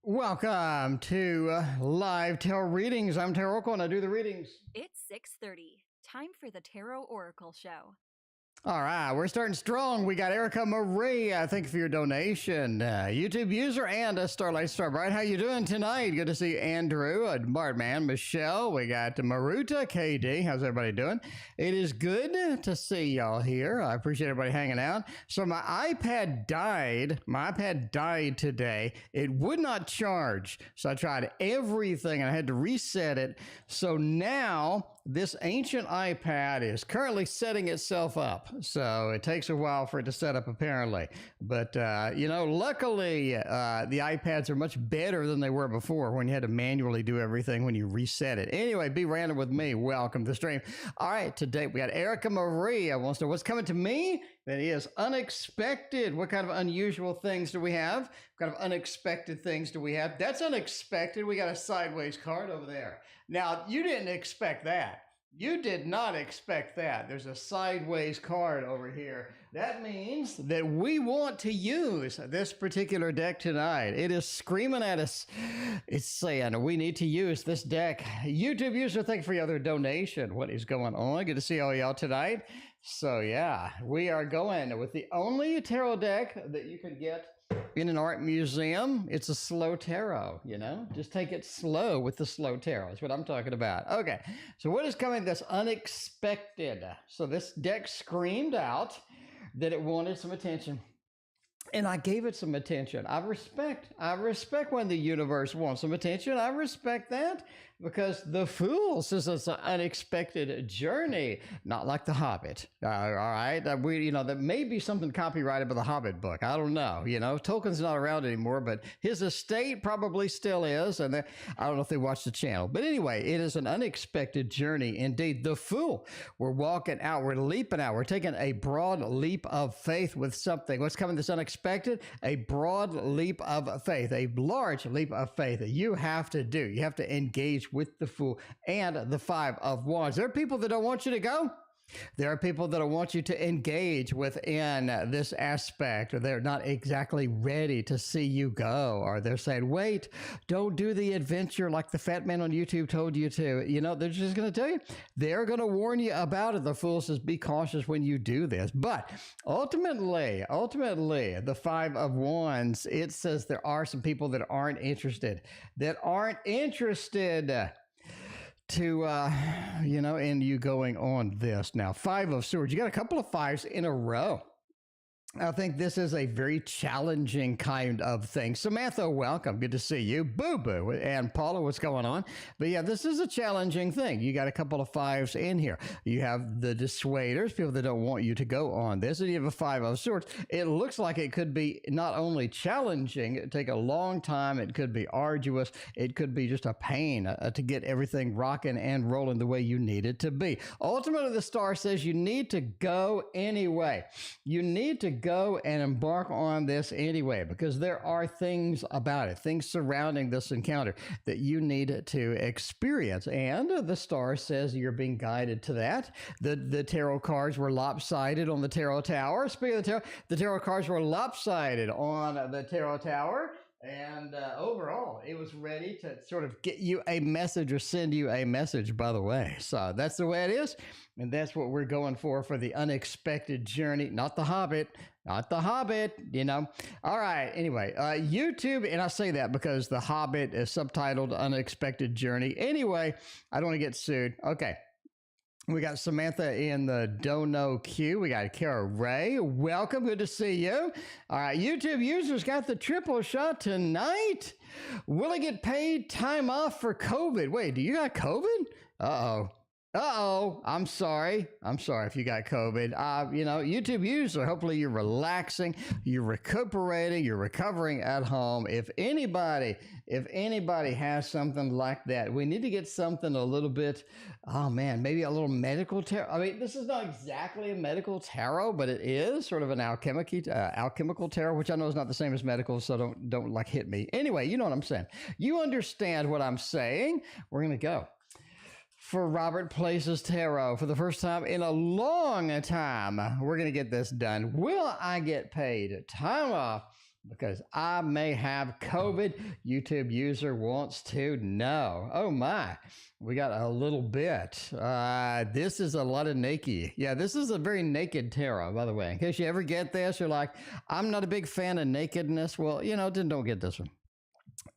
Welcome to Live Tarot Readings. I'm Tarot Oracle and I do the readings. It's 6:30. Time for the Tarot Oracle Show. All right, we're starting strong. We got Erica Marie. Thank you for your donation. YouTube user and Starlight Starbright. How you doing tonight? Good to see Andrew, Bartman, Michelle. We got Maruta, KD. How's everybody doing? It is good to see y'all here. I appreciate everybody hanging out. So my iPad died. My iPad died today. It would not charge. So I tried everything and I had to reset it. So now this ancient iPad is currently setting itself up. So it takes a while for it to set up, apparently. But, luckily, the iPads are much better than they were before when you had to manually do everything when you reset it. Anyway, be random with me. Welcome to the stream. All right, today we got Erica Marie. I want to know what's coming to me. That is unexpected. What kind of unusual things do we have? What kind of unexpected things do we have? That's unexpected. We got a sideways card over there. Now, you didn't expect that. You did not expect that. There's a sideways card over here. That means that we want to use this particular deck tonight. It is screaming at us. It's saying we need to use this deck. YouTube user, thank you for your other donation. What is going on? Good to see all y'all tonight. So yeah, we are going with the only tarot deck that you can get in an art museum. It's a slow tarot, just take it slow with the slow tarot is what I'm talking about. Okay, so what is coming that's unexpected? So this deck screamed out that it wanted some attention, and I gave it some attention. I respect when the universe wants some attention. I respect that because the Fool says it's an unexpected journey, not like the Hobbit. All right, there may be something copyrighted by the Hobbit book. I don't know. Tolkien's not around anymore, but his estate probably still is, and I don't know if they watch the channel. But anyway, it is an unexpected journey indeed. The Fool. We're walking out. We're leaping out. We're taking a broad leap of faith with something. What's coming that's unexpected? A broad leap of faith, a large leap of faith that you have to do. You have to engage with the Fool and the Five of Wands. There are people that don't want you to go. There are people that want you to engage within this aspect, or they're not exactly ready to see you go, or they're saying, wait, don't do the adventure like the fat man on YouTube told you to. They're just going to tell you. They're going to warn you about it. The Fool says, be cautious when you do this. But ultimately, the Five of Wands, it says there are some people that aren't interested, to, in you going on this. Now, Five of Swords, you got a couple of fives in a row. I think this is a very challenging kind of thing. Samantha, welcome. Good to see you. Boo Boo and Paula, what's going on? But yeah, this is a challenging thing. You got a couple of fives in here. You have the dissuaders, people that don't want you to go on this, and you have a five of swords. It looks like it could be not only challenging, it take a long time, it could be arduous, it could be just a pain to get everything rocking and rolling the way you need it to be. Ultimately, the star says you need to go anyway. You need to go and embark on this anyway, because there are things about it, things surrounding this encounter that you need to experience. And the star says you're being guided to that. The tarot cards were lopsided on the tarot tower. Speaking of the tarot cards were lopsided on the tarot tower. And overall, it was ready to sort of get you a message or send you a message, by the way. So that's the way it is. And that's what we're going for the unexpected journey. Not the Hobbit. Not the Hobbit, you know. All right. Anyway, YouTube, and I say that because the Hobbit is subtitled Unexpected Journey. Anyway, I don't want to get sued. Okay. We got Samantha in the dono queue. We got Kara Ray. Welcome. Good to see you. All right. YouTube users got the triple shot tonight. Will it get paid time off for COVID? Wait, do you got COVID? Uh-oh. Uh-oh, I'm sorry. I'm sorry if you got COVID. You know, YouTube user, hopefully you're relaxing, you're recuperating, you're recovering at home. If anybody has something like that, we need to get something a little bit, oh man, maybe a little medical tarot. I mean, this is not exactly a medical tarot, but it is sort of an alchemical tarot, which I know is not the same as medical, so don't like hit me. Anyway, you know what I'm saying. You understand what I'm saying. We're going to go for Robert Place's tarot for the first time in a long time. We're going to get this done. Will I get paid time off because I may have COVID? YouTube user wants to know. Oh my, we got a little bit. This is a lot of naked. Yeah, this is a very naked tarot, by the way. In case you ever get this, you're like, I'm not a big fan of nakedness. Well, you know, then don't get this one.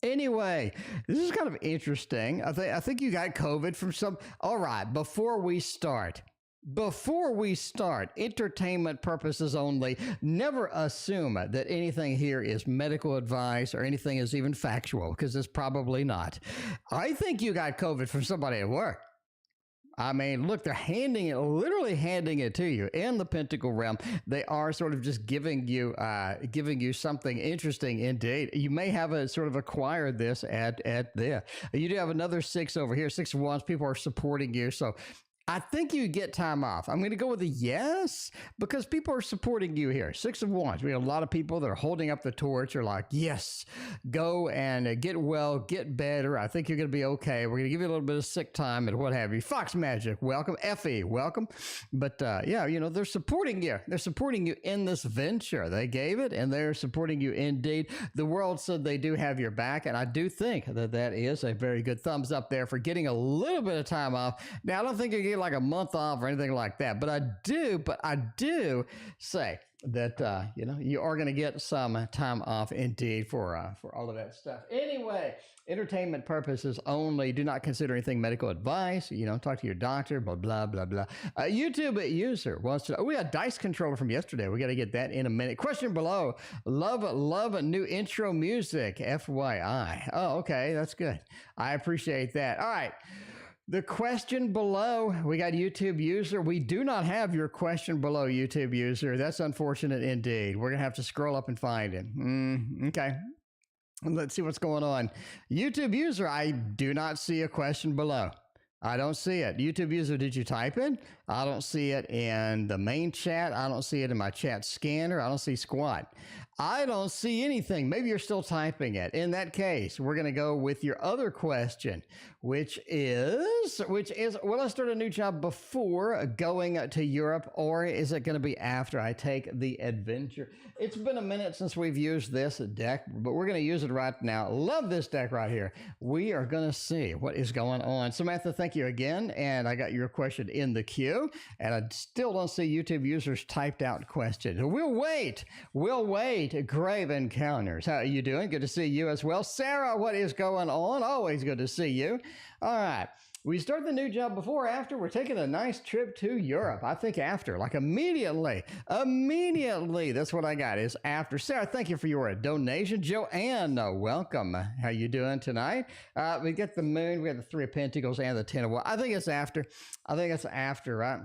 Anyway, this is kind of interesting. I think you got COVID from some. All right, before we start, entertainment purposes only. Never assume that anything here is medical advice or anything is even factual, because it's probably not. I think you got COVID from somebody at work. I mean, look, they're literally handing it to you in the Pentacle realm. They are sort of just giving you something interesting indeed. You may have sort of acquired this at there. You do have another 6 over here, 6 of Wands. People are supporting you. So I think you get time off. I'm going to go with a yes, because people are supporting you here. 6 of Wands. We have a lot of people that are holding up the torch. Are like, yes, go and get well, get better. I think you're going to be okay. We're going to give you a little bit of sick time and what have you. Fox Magic, welcome. Effie, welcome. But yeah, you know, they're supporting you. They're supporting you in this venture. They gave it, and they're supporting you indeed. The world said they do have your back, and I do think that is a very good thumbs up there for getting a little bit of time off. Now, I don't think you get like a month off or anything like that, but I do say that you know, you are going to get some time off indeed for all of that stuff. Anyway, entertainment purposes only. Do not consider anything medical advice. You know, talk to your doctor. Blah blah blah blah. YouTube user wants to. Oh, we got dice controller from yesterday. We got to get that in a minute. Question below. Love new intro music. FYI. Oh, okay, that's good. I appreciate that. All right. The question below, we got YouTube user. We do not have your question below, YouTube user. That's unfortunate indeed. We're going to have to scroll up and find it. Okay. Let's see what's going on. YouTube user, I do not see a question below. I don't see it. YouTube user, did you type it? I don't see it in the main chat. I don't see it in my chat scanner. I don't see squat. I don't see anything. Maybe you're still typing it. In that case, we're going to go with your other question, which is, will I start a new job before going to Europe, or is it going to be after I take the adventure? It's been a minute since we've used this deck, but we're going to use it right now. Love this deck right here. We are going to see what is going on. Samantha, thank you again. And I got your question in the queue, and I still don't see YouTube users typed out questions. We'll wait. Grave Encounters. How are you doing? Good to see you as well. Sarah, what is going on? Always good to see you. All right. We start the new job before or after? We're taking a nice trip to Europe. I think after, like immediately. Immediately. That's what I got is after. Sarah, thank you for your donation. Joanne, welcome. How you doing tonight? We get the moon. We got the Three of Pentacles and the Ten of Wands. I think it's after. I think it's after, right?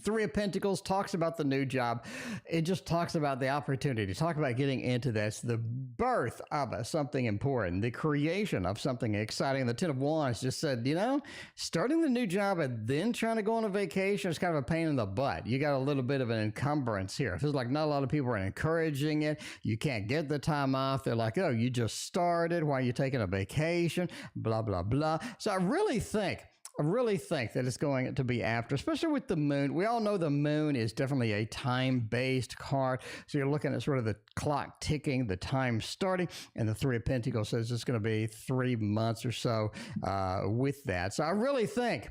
Three of Pentacles talks about the new job. It just talks about the opportunity. Talk about getting into this, the birth of something important, the creation of something exciting. The Ten of Wands just said, you know, starting the new job and then trying to go on a vacation is kind of a pain in the butt. You got a little bit of an encumbrance here. It feels like not a lot of people are encouraging it. You can't get the time off. They're like, oh, you just started. Why are you taking a vacation? Blah, blah, blah. So I really think that it's going to be after, especially with the moon. We all know the moon is definitely a time-based card. So you're looking at sort of the clock ticking, the time starting, and the Three of Pentacles says it's going to be 3 months or so with that. So I really think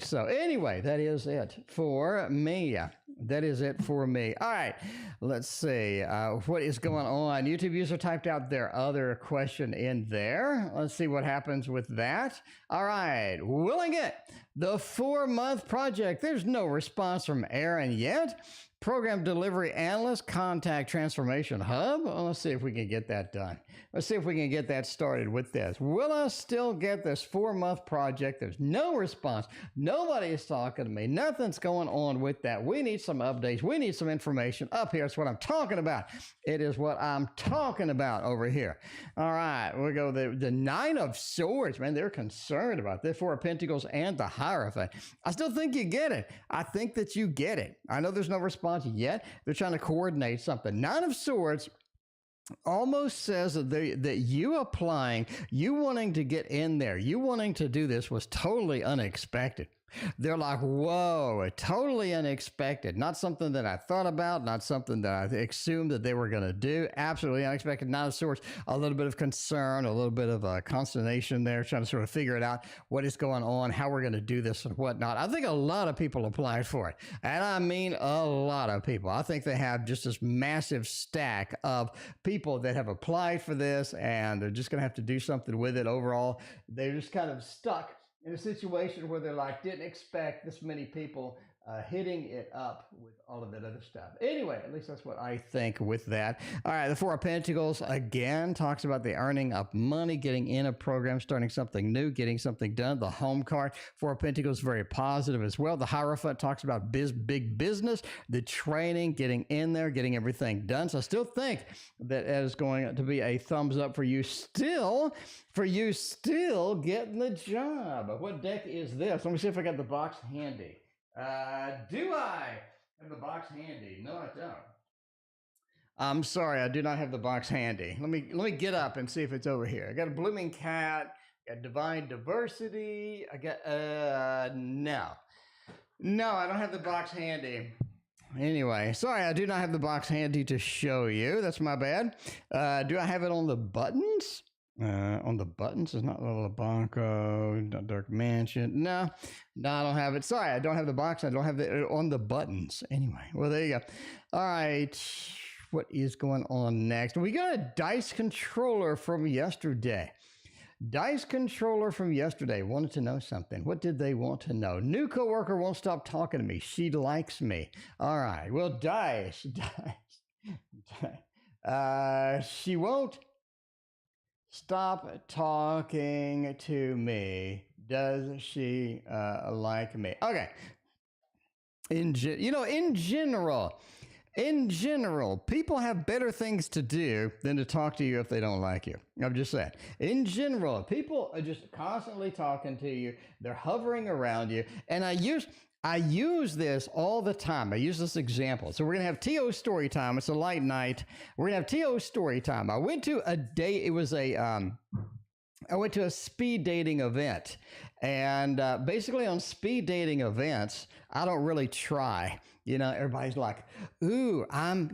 so. Anyway, that is it for me. That is it for me. All right, let's see what is going on. YouTube user typed out their other question in there. Let's see what happens with that. All right, willing it. The 4-month project. There's no response from Aaron yet. Program Delivery Analyst, Contact Transformation Hub. Well, let's see if we can get that done. Let's see if we can get that started with this. Will I still get this 4-month project? There's no response. Nobody is talking to me. Nothing's going on with that. We need some updates. We need some information up here. It's what I'm talking about. It is what I'm talking about over here. All right, we'll go the Nine of Swords. Man, they're concerned about this. Four of Pentacles and the Hierophant. I still think you get it. I think that you get it. I know there's no response yet. They're trying to coordinate something. Nine of Swords almost says that you applying, you wanting to get in there, you wanting to do this was totally unexpected. They're like, whoa, totally unexpected. Not something that I thought about, not something that I assumed that they were going to do. Absolutely unexpected. Nine of Swords, a little bit of concern, a little bit of consternation there, trying to sort of figure it out, what is going on, how we're going to do this and whatnot. I think a lot of people applied for it. And I mean a lot of people. I think they have just this massive stack of people that have applied for this, and they're just going to have to do something with it overall. They're just kind of stuck in a situation where they're like, didn't expect this many people hitting it up with all of that other stuff. Anyway, at least that's what I think with that. All right, the Four of Pentacles, again, talks about the earning of money, getting in a program, starting something new, getting something done. The Home card, Four of Pentacles, very positive as well. The Hierophant talks about big business, the training, getting in there, getting everything done. So I still think that is going to be a thumbs up for you still getting the job. What deck is this? Let me see if I got the box handy. Do I have the box handy? No, I don't. I'm sorry, I do not have the box handy. Let me get up and see if it's over here. I got a blooming cat, got divine diversity. I got no, I don't have the box handy. Anyway, sorry, I do not have the box handy to show you. That's my bad. Do I have it on the buttons? On the buttons, it's not little Banco, not Dark Mansion. No, I don't have it. Sorry, I don't have the box. I don't have it on the buttons. Anyway, well, there you go. All right, what is going on next? We got a dice controller from yesterday. Dice controller from yesterday wanted to know something. What did they want to know? New coworker won't stop talking to me. She likes me. All right, well, dice. She won't stop talking to me. Does she like me? Okay. In general, people have better things to do than to talk to you if they don't like you. I'm just saying. In general, people are just constantly talking to you. They're hovering around you. And I use this all the time. I use this example. So we're going to have T.O. story time. It's a light night. We're going to have T.O. story time. I went to a speed dating event. And basically on speed dating events, I don't really try. You know, everybody's like, ooh, I'm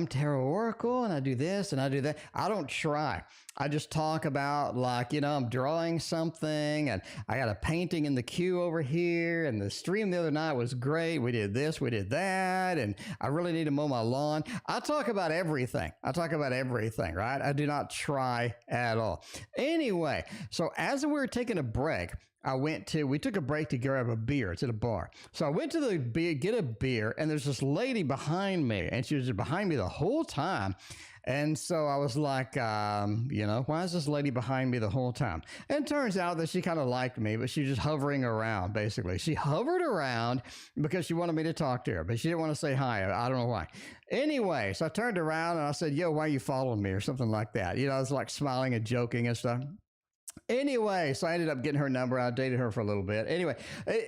Tarot Oracle and I do this and I do that. I don't try. I just talk about like, I'm drawing something and I got a painting in the queue over here and the stream the other night was great. We did this, we did that, and I really need to mow my lawn. I talk about everything. Right? I do not try at all. Anyway, so as we were taking a break, we took a break to grab a beer. It's at a bar. So I went to the beer, get a beer, and there's this lady behind me, and she was behind me the whole time. And so I was like, why is this lady behind me the whole time? And it turns out that she kind of liked me, but she was just hovering around, basically. She hovered around because she wanted me to talk to her, but she didn't want to say hi. I don't know why. Anyway, so I turned around and I said, yo, why are you following me? Or something like that. I was like smiling and joking and stuff. Anyway, so I ended up getting her number. I dated her for a little bit. Anyway,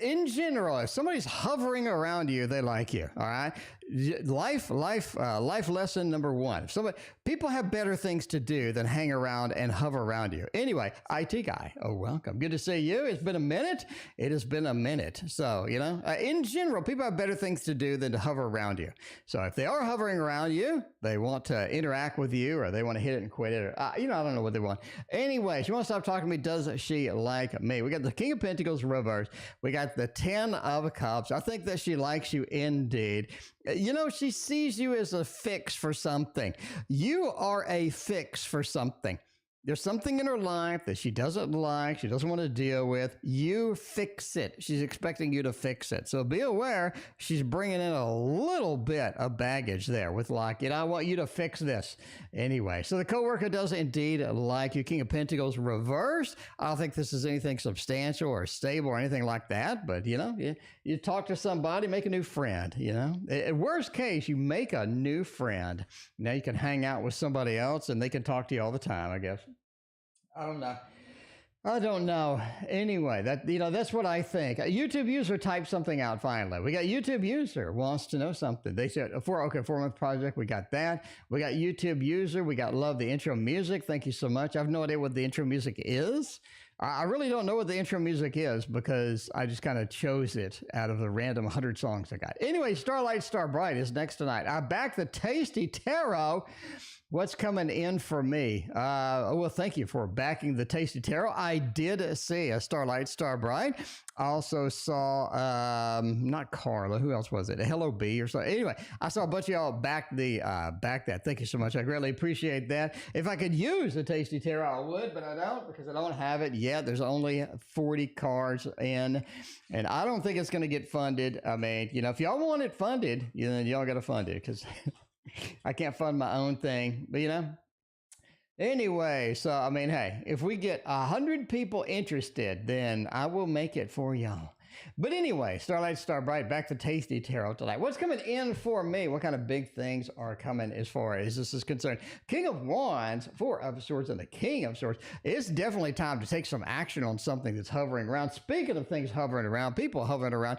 in general, if somebody's hovering around you, they like you. All right. Life lesson number one. People have better things to do than hang around and hover around you. Anyway, IT guy. Oh, welcome. Good to see you. It's been a minute. It has been a minute. So, in general, people have better things to do than to hover around you. So if they are hovering around you, they want to interact with you, or they want to hit it and quit it. Or, I don't know what they want. Anyway, she wants to stop talking to me. Does she like me? We got the King of Pentacles reverse. We got the 10 of Cups. I think that she likes you indeed. She sees you as a fix for something. You are a fix for something. There's something in her life that she doesn't like, she doesn't want to deal with. You fix it. She's expecting you to fix it. So be aware, she's bringing in a little bit of baggage there with like, I want you to fix this. Anyway, so the coworker does indeed like you. King of Pentacles reverse. I don't think this is anything substantial or stable or anything like that, but you talk to somebody, make a new friend, At worst case, you make a new friend. Now you can hang out with somebody else and they can talk to you all the time, I guess. I don't know. Anyway, that's what I think. A YouTube user typed something out finally. We got YouTube user wants to know something. They said, 4-month project. We got that. We got YouTube user. We got love the intro music. Thank you so much. I have no idea what the intro music is. I really don't know what the intro music is because I just kind of chose it out of the random 100 songs I got. Anyway, Starlight Star Bright is next tonight. I back the Tasty Tarot. What's coming in for me? Well, thank you for backing the Tasty Tarot. I did see a Starlight Star Bright. I also saw, not Carla, who else was it? A Hello B or something. Anyway, I saw a bunch of y'all back that. Thank you so much. I greatly appreciate that. If I could use a Tasty Tarot, I would, but I don't because I don't have it yet. There's only 40 cards in, and I don't think it's going to get funded. I mean, if y'all want it funded, then y'all got to fund it because I can't fund my own thing, but anyway, so I mean, hey, if we get 100 people interested, then I will make it for y'all. But anyway, Starlight Star Bright, back to Tasty Tarot tonight. What's coming in for me? What kind of big things are coming as far as this is concerned? King of Wands, 4 of Swords, and the King of Swords. It's definitely time to take some action on something that's hovering around. Speaking of things hovering around, people hovering around,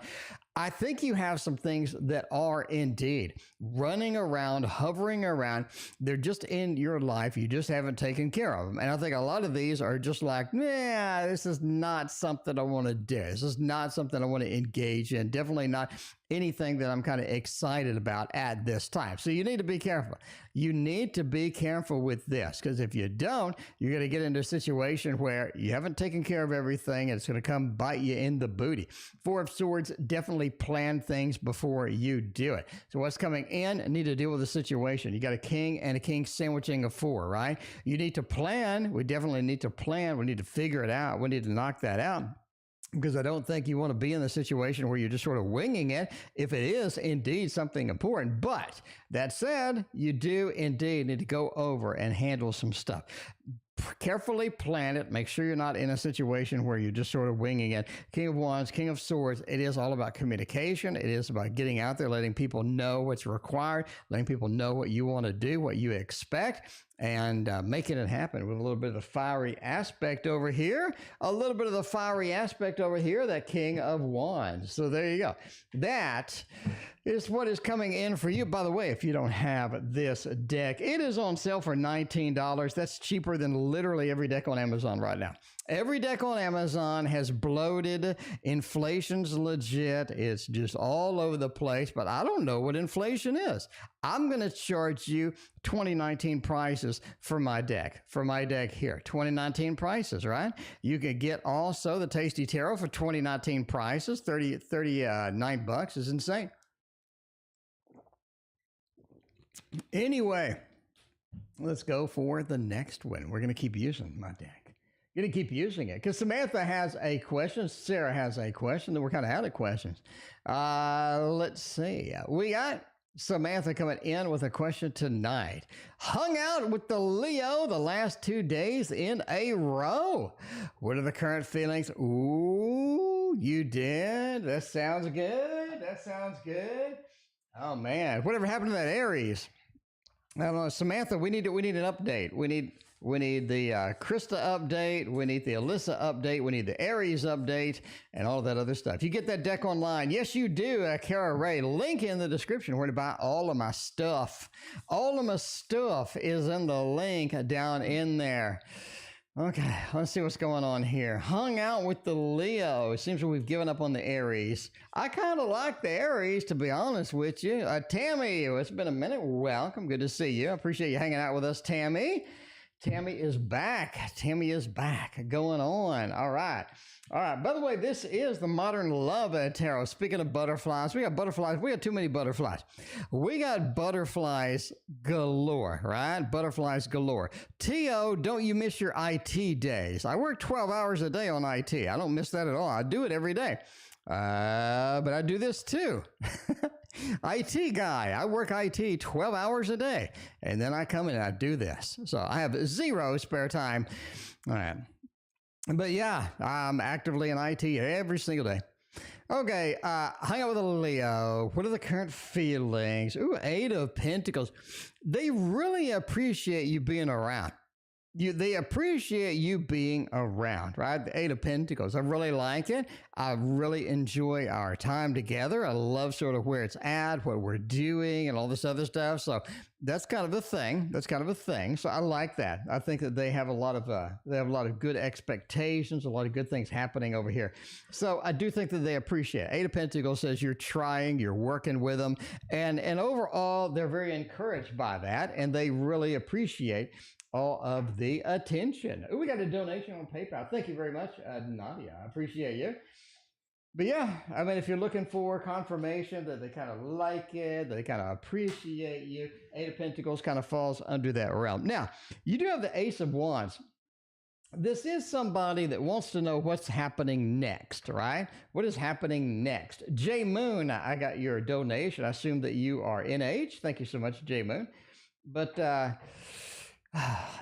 I think you have some things that are indeed running around, hovering around. They're just in your life. You just haven't taken care of them. And I think a lot of these are just like, this is not something I want to do. This is not something I want to engage in. Definitely not anything that I'm kind of excited about at this time. So you need to be careful. You need to be careful with this because if you don't, you're going to get into a situation where you haven't taken care of everything and it's going to come bite you in the booty. 4 of Swords, definitely plan things before you do it. So what's coming in, need to deal with the situation. You got a king and a king sandwiching a 4, right? You need to plan. We definitely need to plan. We need to figure it out. We need to knock that out. Because I don't think you want to be in the situation where you're just sort of winging it if it is indeed something important. But that said, you do indeed need to go over and handle some stuff. Carefully plan it. Make sure you're not in a situation where you're just sort of winging it. King of Wands, King of Swords. It is all about communication. It is about getting out there, letting people know what's required, letting people know what you want to do, what you expect, and making it happen with a little bit of the fiery aspect over here. A little bit of the fiery aspect over here, that King of Wands. So there you go. That is what is coming in for you. By the way, if you don't have this deck, it is on sale for $19. That's cheaper than literally every deck on Amazon right now. Every deck on Amazon has bloated. Inflation's legit. It's just all over the place, but I don't know what inflation is. I'm going to charge you 2019 prices for my deck. For my deck here, 2019 prices, right? You can get also the Tasty Tarot for 2019 prices. $39 is insane. Anyway, let's go for the next one. We're going to keep using my deck. Gonna keep using it because Samantha has a question, Sarah has a question, then we're kind of out of questions. Let's see. We got Samantha coming in with a question tonight. Hung out with the Leo the last 2 days in a row. What are the current feelings? Ooh, you did? That sounds good. That sounds good. Oh man, whatever happened to that Aries? I don't know, Samantha. We need an update. We need the Krista update. We need the Alyssa update. We need the Aries update and all of that other stuff. You get that deck online. Yes, you do, Kara Ray. Link in the description where to buy all of my stuff. All of my stuff is in the link down in there. Okay, let's see what's going on here. Hung out with the Leo. It seems like we've given up on the Aries. I kind of like the Aries, to be honest with you. Tammy, it's been a minute. Welcome. Good to see you. I appreciate you hanging out with us, Tammy. Tammy is back. Tammy is back. Going on. All right. All right. By the way, this is the Modern Love Tarot. Speaking of butterflies, we got butterflies. We got too many butterflies. We got butterflies galore, right? Butterflies galore. T.O., don't you miss your IT days? I work 12 hours a day on IT. I don't miss that at all. I do it every day. But I do this too. IT guy. I work IT 12 hours a day. And then I come in and I do this. So I have zero spare time. All right. But yeah, I'm actively in IT every single day. Okay, hang out with a Leo. What are the current feelings? Ooh, 8 of Pentacles. They really appreciate you being around. They appreciate you being around, right? The 8 of Pentacles. I really like it. I really enjoy our time together. I love sort of where it's at, what we're doing, and all this other stuff. So that's kind of a thing. That's kind of a thing. So I like that. I think that they have a lot of good expectations, a lot of good things happening over here. So I do think that they appreciate it. 8 of Pentacles says you're trying, you're working with them, and overall they're very encouraged by that, and they really appreciate all of the attention. Ooh, we got a donation on PayPal. Thank you very much, Nadia. I appreciate you. But yeah, I mean, if you're looking for confirmation that they kind of like it, that they kind of appreciate you, 8 of Pentacles kind of falls under that realm. Now, you do have the Ace of Wands. This is somebody that wants to know what's happening next, right? What is happening next? J Moon, I got your donation. I assume that you are NH. Thank you so much, J Moon. But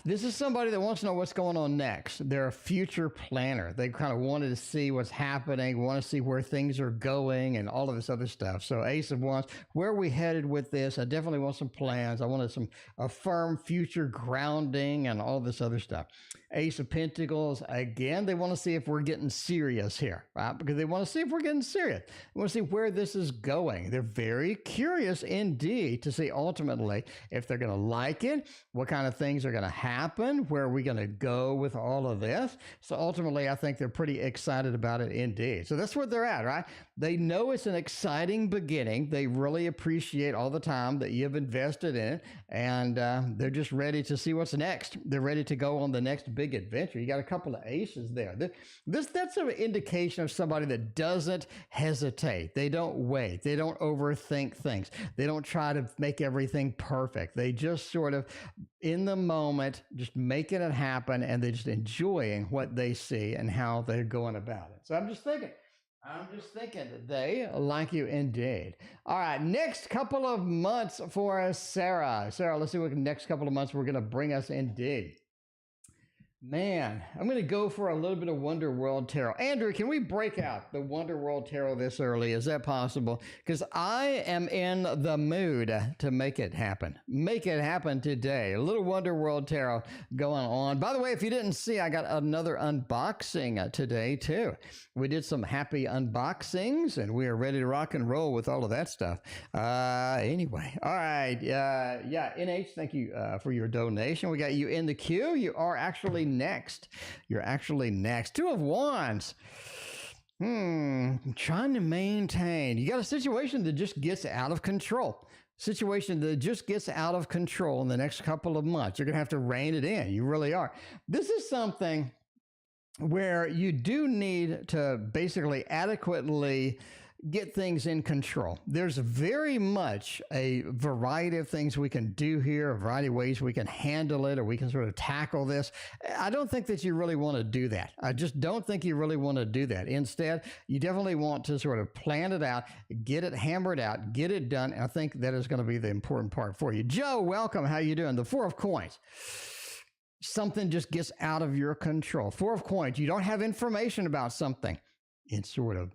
this is somebody that wants to know what's going on next. They're a future planner. They kind of wanted to see what's happening, want to see where things are going and all of this other stuff. So Ace of Wands, where are we headed with this? I definitely want some plans. I wanted a firm future grounding and all this other stuff. Ace of Pentacles, again, they want to see if we're getting serious here, right? Because they want to see if we're getting serious. They want to see where this is going. They're very curious indeed to see ultimately if they're going to like it, what kind of things are going to happen, where are we going to go with all of this. So ultimately, I think they're pretty excited about it indeed. So that's where they're at, right? They know it's an exciting beginning. They really appreciate all the time that you've invested in it, and they're just ready to see what's next. They're ready to go on the next big adventure. You got a couple of aces there. That's an indication of somebody that doesn't hesitate. They don't wait. They don't overthink things. They don't try to make everything perfect. They just sort of, in the moment, just making it happen, and they're just enjoying what they see and how they're going about it. So I'm just thinking that they like you indeed. All right, next couple of months for Sarah. Sarah, let's see what the next couple of months we're going to bring us indeed. Man, I'm going to go for a little bit of Wonder World Tarot. Andrew, can we break out the Wonder World Tarot this early? Is that possible? Because I am in the mood to make it happen. Make it happen today. A little Wonder World Tarot going on. By the way, if you didn't see, I got another unboxing today, too. We did some happy unboxings, and we are ready to rock and roll with all of that stuff. Anyway, all right. Yeah, NH, thank you for your donation. We got you in the queue. You are actually next. You're actually next. 2 of Wands. Trying to maintain. You got a situation that just gets out of control. Situation that just gets out of control in the next couple of months. You're going to have to rein it in. You really are. This is something where you do need to basically adequately get things in control. There's very much a variety of things we can do here, a variety of ways we can handle it, or we can sort of tackle this. I don't think that you really want to do that. I just don't think you really want to do that. Instead, you definitely want to sort of plan it out, get it hammered out, get it done. And I think that is going to be the important part for you. Joe, welcome. How you doing? The Four of Coins. Something just gets out of your control. Four of Coins. You don't have information about something. It's sort of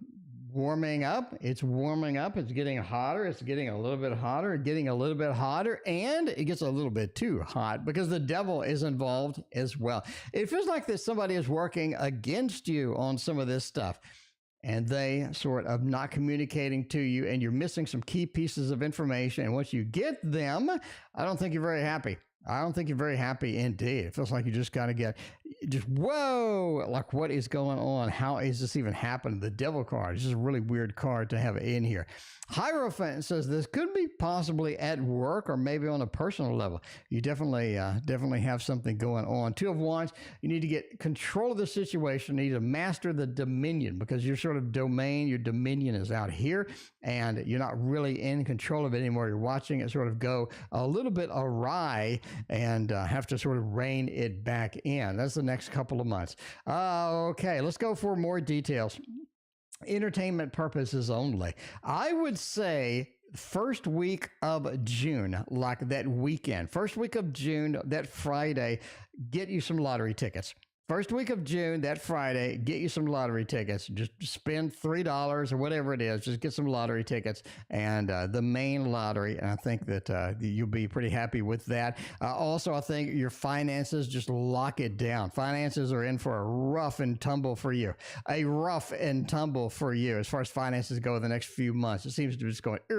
warming up. It's warming up. It's getting hotter. It's getting a little bit hotter, getting a little bit hotter, and it gets a little bit too hot because the devil is involved as well. It feels like that somebody is working against you on some of this stuff, and they sort of not communicating to you, and you're missing some key pieces of information. And once you get them, I don't think you're very happy. I don't think you're very happy indeed. It feels like you just got to get just, whoa, like what is going on? How is this even happening? The devil card is just a really weird card to have in here. Hierophant says this could be possibly at work or maybe on a personal level. You definitely have something going on. Two of Wands, you need to get control of the situation. You need to master the dominion because your sort of domain, your dominion is out here and you're not really in control of it anymore. You're watching it sort of go a little bit awry and have to sort of rein it back in. That's the next couple of months. Okay, let's go for more details. Entertainment purposes only. I would say first week of June, like that weekend, first week of June, that Friday, get you some lottery tickets. First week of June, that Friday, get you some lottery tickets. Just spend $3 or whatever it is. Just get some lottery tickets and the main lottery. And I think that you'll be pretty happy with that. Also, I think your finances, just lock it down. Finances are in for a rough and tumble for you. A rough and tumble for you as far as finances go in the next few months. It seems to be just going in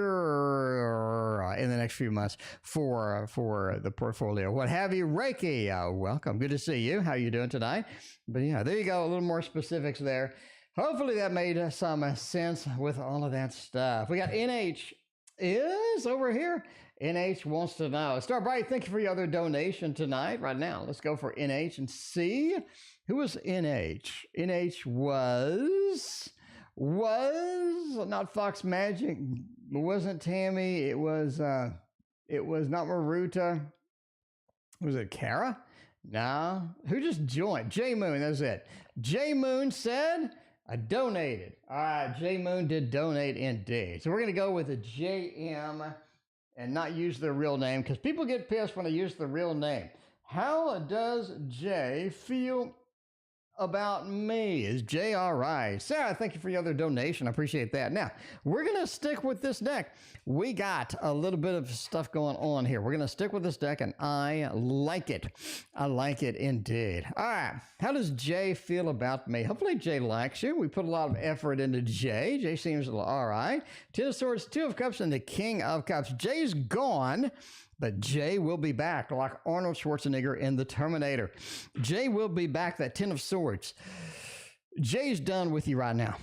the next few months for the portfolio. What have you? Reiki, welcome. Good to see you. How you doing tonight? But yeah, there you go. A little more specifics there. Hopefully that made some sense with all of that stuff. We got NH is over here. NH wants to know. Star Bright, thank you for your other donation tonight. Right now, let's go for NH and see who was NH. NH was not Fox Magic. It wasn't Tammy. It was not Maruta. Was it Kara? No. Who just joined? J Moon, that's it. J Moon said, I donated. All right, J Moon did donate indeed. So we're going to go with a JM and not use their real name because people get pissed when I use the real name. How does Jay feel about me? Is Jay all right? Sarah, thank you for your other donation. I appreciate that. Now, we're going to stick with this deck. We got a little bit of stuff going on here. We're going to stick with this deck, and I like it. I like it indeed. All right. How does Jay feel about me? Hopefully, Jay likes you. We put a lot of effort into Jay. Jay seems all right. Ten of Swords, Two of Cups, and the King of Cups. Jay's gone. But Jay will be back like Arnold Schwarzenegger in The Terminator. Jay will be back, that Ten of Swords. Jay's done with you right now.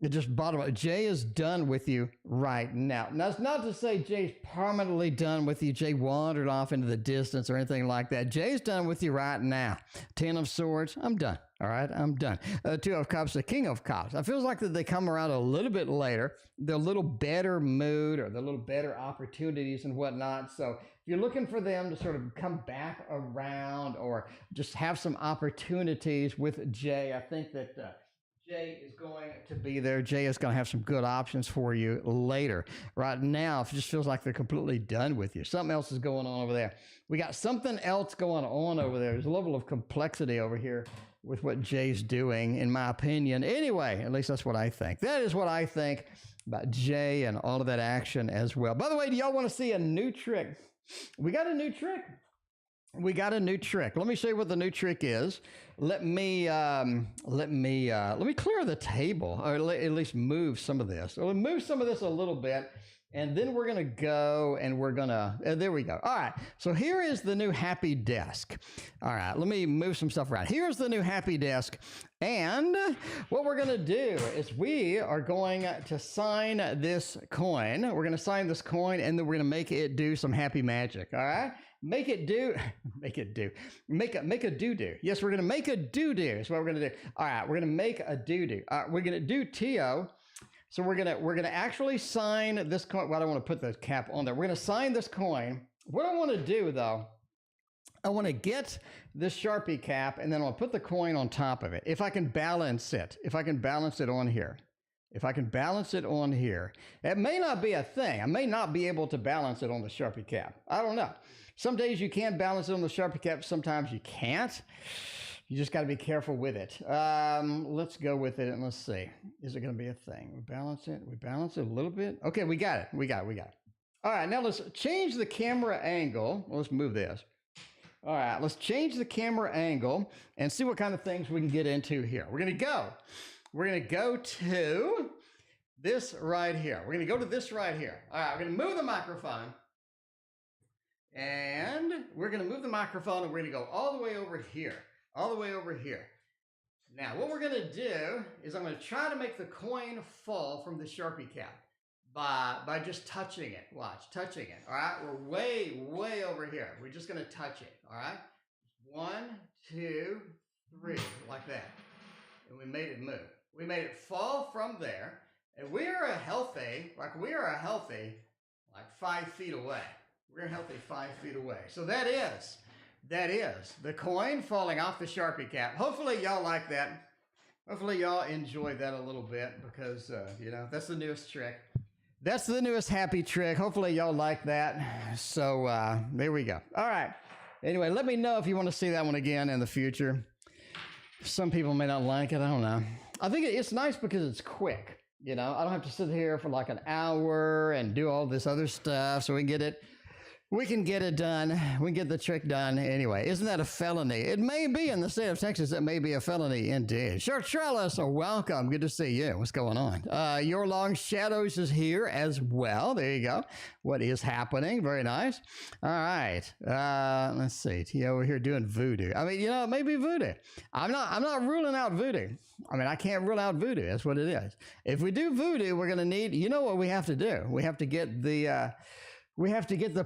It just bottom up. Jay is done with you right now. Now, it's not to say Jay's permanently done with you. Jay wandered off into the distance or anything like that. Jay's done with you right now. Ten of Swords, I'm done. All right, I'm done. Two of Cups, the King of Cups. I feels like that they come around a little bit later. They're a little better mood or they're a little better opportunities and whatnot. So if you're looking for them to sort of come back around or just have some opportunities with Jay, I think that Jay is going to be there. Jay is going to have some good options for you later. Right now, it just feels like they're completely done with you. Something else is going on over there. We got something else going on over there. There's a level of complexity over here with what Jay's doing, in my opinion. Anyway, at least that's what I think. That is what I think about Jay and all of that action as well. By the way, do y'all want to see a new trick? We got a new trick. We got a new trick. Let me show you what the new trick is. Let me clear the table, or at least move some of this. We'll move some of this a little bit, and then we're gonna go and we're gonna. There we go. All right. So here is the new happy desk. All right. Let me move some stuff around. Here's the new happy desk, and what we're gonna do is we are going to sign this coin. We're gonna sign this coin, and then we're gonna make it do some happy magic. All right. Make a doo-doo. Yes, we're going to make a doo-doo. That's what we're going to do. All right, we're going to make a doo-doo. We're going to do Tio. So we're gonna actually sign this coin. Well, I don't want to put the cap on there. We're gonna sign this coin. What I want to do though, I want to get this Sharpie cap and then I'll put the coin on top of it. If I can balance it, on here. If I can balance it on here, it may not be a thing. I may not be able to balance it on the Sharpie cap. I don't know. Some days you can balance it on the Sharpie cap. Sometimes you can't. You just got to be careful with it. Let's go with it and let's see. Is it going to be a thing? We balance it. We balance it a little bit. Okay, we got it. We got it. All right, now let's change the camera angle. Let's move this. All right, let's change the camera angle and see what kind of things we can get into here. We're going to go to this right here. We're going to go to this right here. All right, we're going to move the microphone. And we're going to move the microphone and we're going to go all the way over here. Now, what we're going to do is I'm going to try to make the coin fall from the Sharpie cap by just touching it. Watch, touching it. All right, we're way over here. We're just going to touch it. All right, 1, 2, 3, like that. And we made it move. We made it fall from there. And we are a healthy, 5 feet away. We're a healthy 5 feet away. So that is the coin falling off the Sharpie cap. Hopefully y'all like that. Hopefully y'all enjoy that a little bit because, that's the newest trick. That's the newest happy trick. Hopefully y'all like that. So there we go. All right. Anyway, let me know if you want to see that one again in the future. Some people may not like it. I don't know. I think it's nice because it's quick. I don't have to sit here for like an hour and do all this other stuff. So we can get it done. We can get the trick done. Anyway, isn't that a felony? It may be in the state of Texas. It may be a felony indeed. Sure, Trellis, welcome. Good to see you. What's going on? Your Long Shadows is here as well. There you go. What is happening? Very nice. All right. Let's see. Tia over here doing voodoo. I mean, it may be voodoo. I'm not ruling out voodoo. I mean, I can't rule out voodoo. That's what it is. If we do voodoo, we're going to need, what we have to do? We have to get the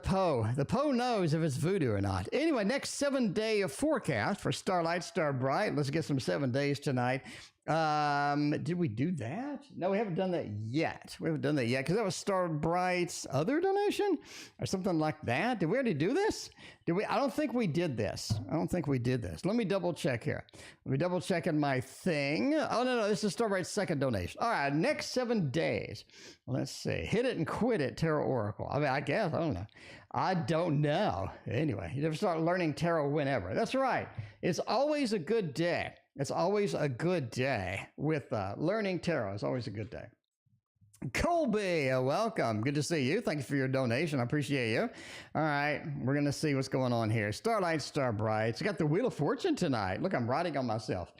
Poe. The Poe knows if it's voodoo or not. Anyway, next 7-day forecast for Starlight, Star Bright. Let's get some 7 days tonight. Did we do that? No, we haven't done that yet. Because that was Star Bright's other donation or something like that. Did we already do this? I don't think we did this. Let me double check here. Let me double check in my thing. Oh, no, this is Star Bright's second donation. All right, next 7 days. Let's see. Hit it and quit it, Tarot Oracle. I mean, I guess. I don't know. Anyway, you never start learning tarot whenever. That's right. It's always a good day. It's always a good day with learning tarot. It's always a good day. Colby, welcome. Good to see you. Thank you for your donation. I appreciate you. All right, we're going to see what's going on here. Starlight, Star Bright. It's got the Wheel of Fortune tonight. Look, I'm writing on myself.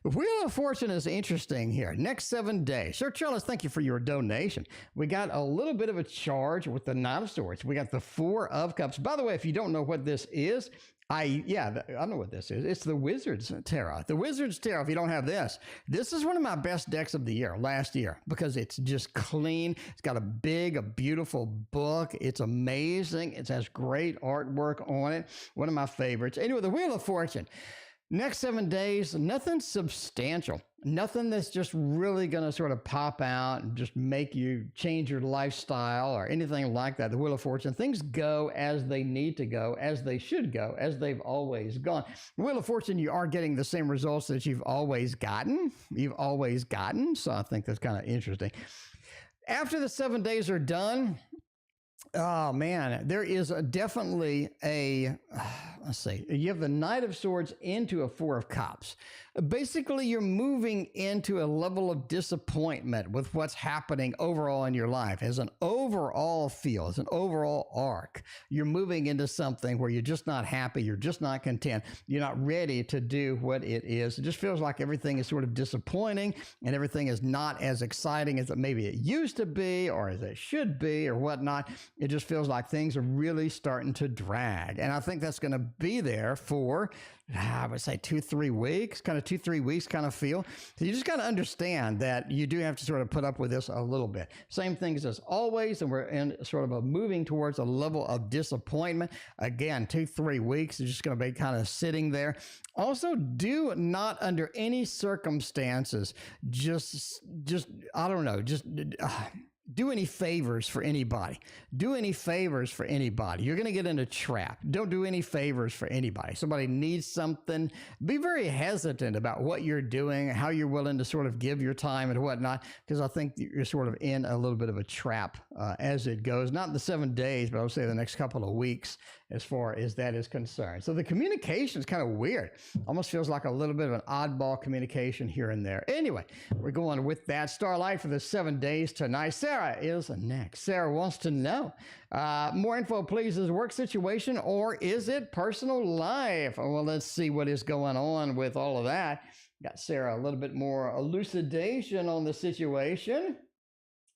The Wheel of Fortune is interesting here. Next 7 days. Sir Charles, thank you for your donation. We got a little bit of a charge with the Knight of Swords. We got the 4 of Cups. By the way, if you don't know what this is, I know what this is. It's the Wizard's Tarot. The Wizard's Tarot, if you don't have this is one of my best decks of the year, last year, because it's just clean. It's got a beautiful book. It's amazing. It has great artwork on it. One of my favorites. Anyway, the Wheel of Fortune. Next 7 days, nothing substantial. Nothing that's just really going to sort of pop out and just make you change your lifestyle or anything like that. The Wheel of Fortune, things go as they need to go, as they should go, as they've always gone. The Wheel of Fortune, you are getting the same results that you've always gotten. So I think that's kind of interesting. After the 7 days are done, oh man, there is definitely let's see, you have the Knight of Swords into a 4 of Cups. Basically, you're moving into a level of disappointment with what's happening overall in your life. As an overall feel, as an overall arc, you're moving into something where you're just not happy, you're just not content, you're not ready to do what it is. It just feels like everything is sort of disappointing and everything is not as exciting as maybe it used to be or as it should be or whatnot. It just feels like things are really starting to drag. And I think that's going to be there for, I would say 2-3 weeks, kind of 2-3 weeks kind of feel. So you just got to understand that you do have to sort of put up with this a little bit. Same things as always, and we're in sort of a moving towards a level of disappointment. Again, 2-3 weeks is just going to be kind of sitting there. Also, do not under any circumstances I don't know, do any favors for anybody. Do any favors for anybody. You're going to get in a trap. Don't do any favors for anybody. Somebody needs something. Be very hesitant about what you're doing, how you're willing to sort of give your time and whatnot, because I think you're sort of in a little bit of a trap as it goes. Not the 7 days, but I would say the next couple of weeks as far as that is concerned. So the communication is kind of weird. Almost feels like a little bit of an oddball communication here and there. Anyway, we're going with that. Starlight for the 7 days tonight. Sarah is next. Sarah wants to know, more info, please. Is it work situation or is it personal life? Well, let's see what is going on with all of that. Got Sarah a little bit more elucidation on the situation.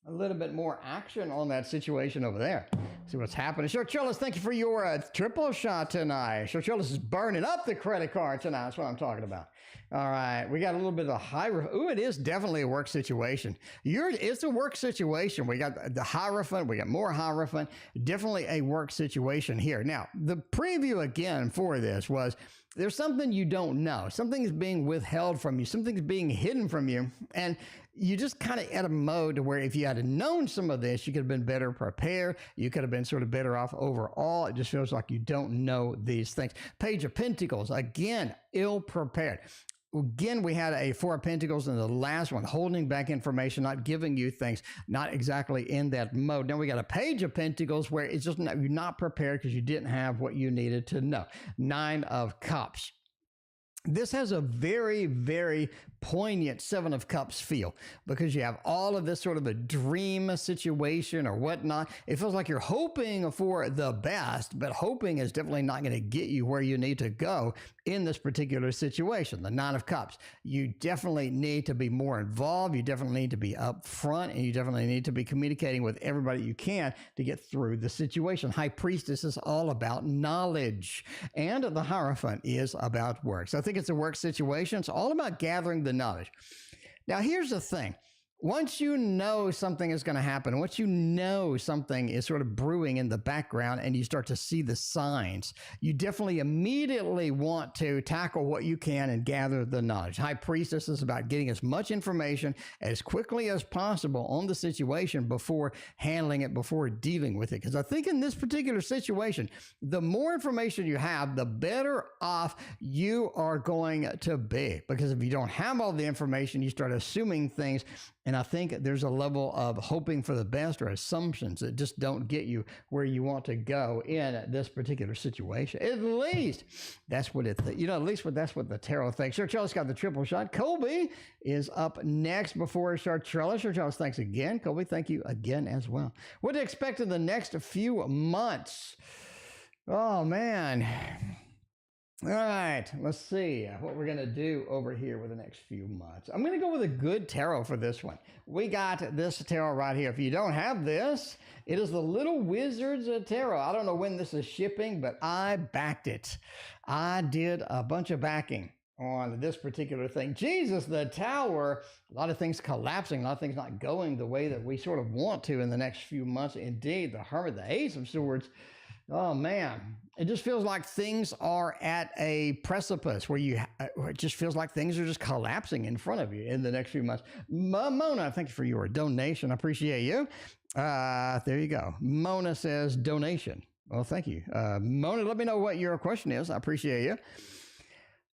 A little bit more action on that situation over there. See what's happening. Shortrillis, thank you for your triple shot tonight. Shortrillis is burning up the credit card tonight. That's what I'm talking about. All right. We got a little bit of a Ooh, it is definitely a work situation. It's a work situation. We got the Hierophant. We got more Hierophant. Definitely a work situation here. Now, the preview again for this was there's something you don't know. Something's being withheld from you. Something's being hidden from you. And you just kind of at a mode where if you had known some of this, you could have been better prepared. You could have been sort of better off overall. It just feels like you don't know these things. Page of Pentacles, again, ill prepared. Again, we had a Four of Pentacles in the last one, holding back information, not giving you things, not exactly in that mode. Now we got a Page of Pentacles where it's just you're not prepared because you didn't have what you needed to know. 9 of Cups. This has a very, very poignant 7 of Cups feel because you have all of this sort of a dream situation or whatnot. It feels like you're hoping for the best, but hoping is definitely not going to get you where you need to go in this particular situation. The 9 of Cups. You definitely need to be more involved. You definitely need to be upfront, and you definitely need to be communicating with everybody you can to get through the situation. High Priestess is all about knowledge, and the Hierophant is about work. So I think it's a work situation. It's all about gathering the knowledge. Now, here's the thing. Once you know something is going to happen, once you know something is sort of brewing in the background and you start to see the signs, you definitely immediately want to tackle what you can and gather the knowledge. High Priestess is about getting as much information as quickly as possible on the situation before handling it, before dealing with it. Because I think in this particular situation, the more information you have, the better off you are going to be. Because if you don't have all the information, you start assuming things. And I think there's a level of hoping for the best or assumptions that just don't get you where you want to go in this particular situation. At least that's what that's what the tarot thinks. Sure, Charles got the triple shot. Colby is up next before we start Trellis. Sure, Charles, thanks again. Colby, thank you again as well. What to expect in the next few months? Oh, man. All right, let's see what we're going to do over here with the next few months. I'm going to go with a good tarot for this one. We got this tarot right here. If you don't have this, it is the Little Wizards Tarot. I don't know when this is shipping, but I backed it. I did a bunch of backing on this particular thing. Jesus, the Tower, a lot of things collapsing, a lot of things not going the way that we sort of want to in the next few months. Indeed, the Hermit, the Ace of Swords. Oh, man. It just feels like things are at a precipice where it just feels like things are just collapsing in front of you in the next few months. Mona, thank you for your donation. I appreciate you. There you go. Mona says donation. Well, thank you. Mona, let me know what your question is. I appreciate you.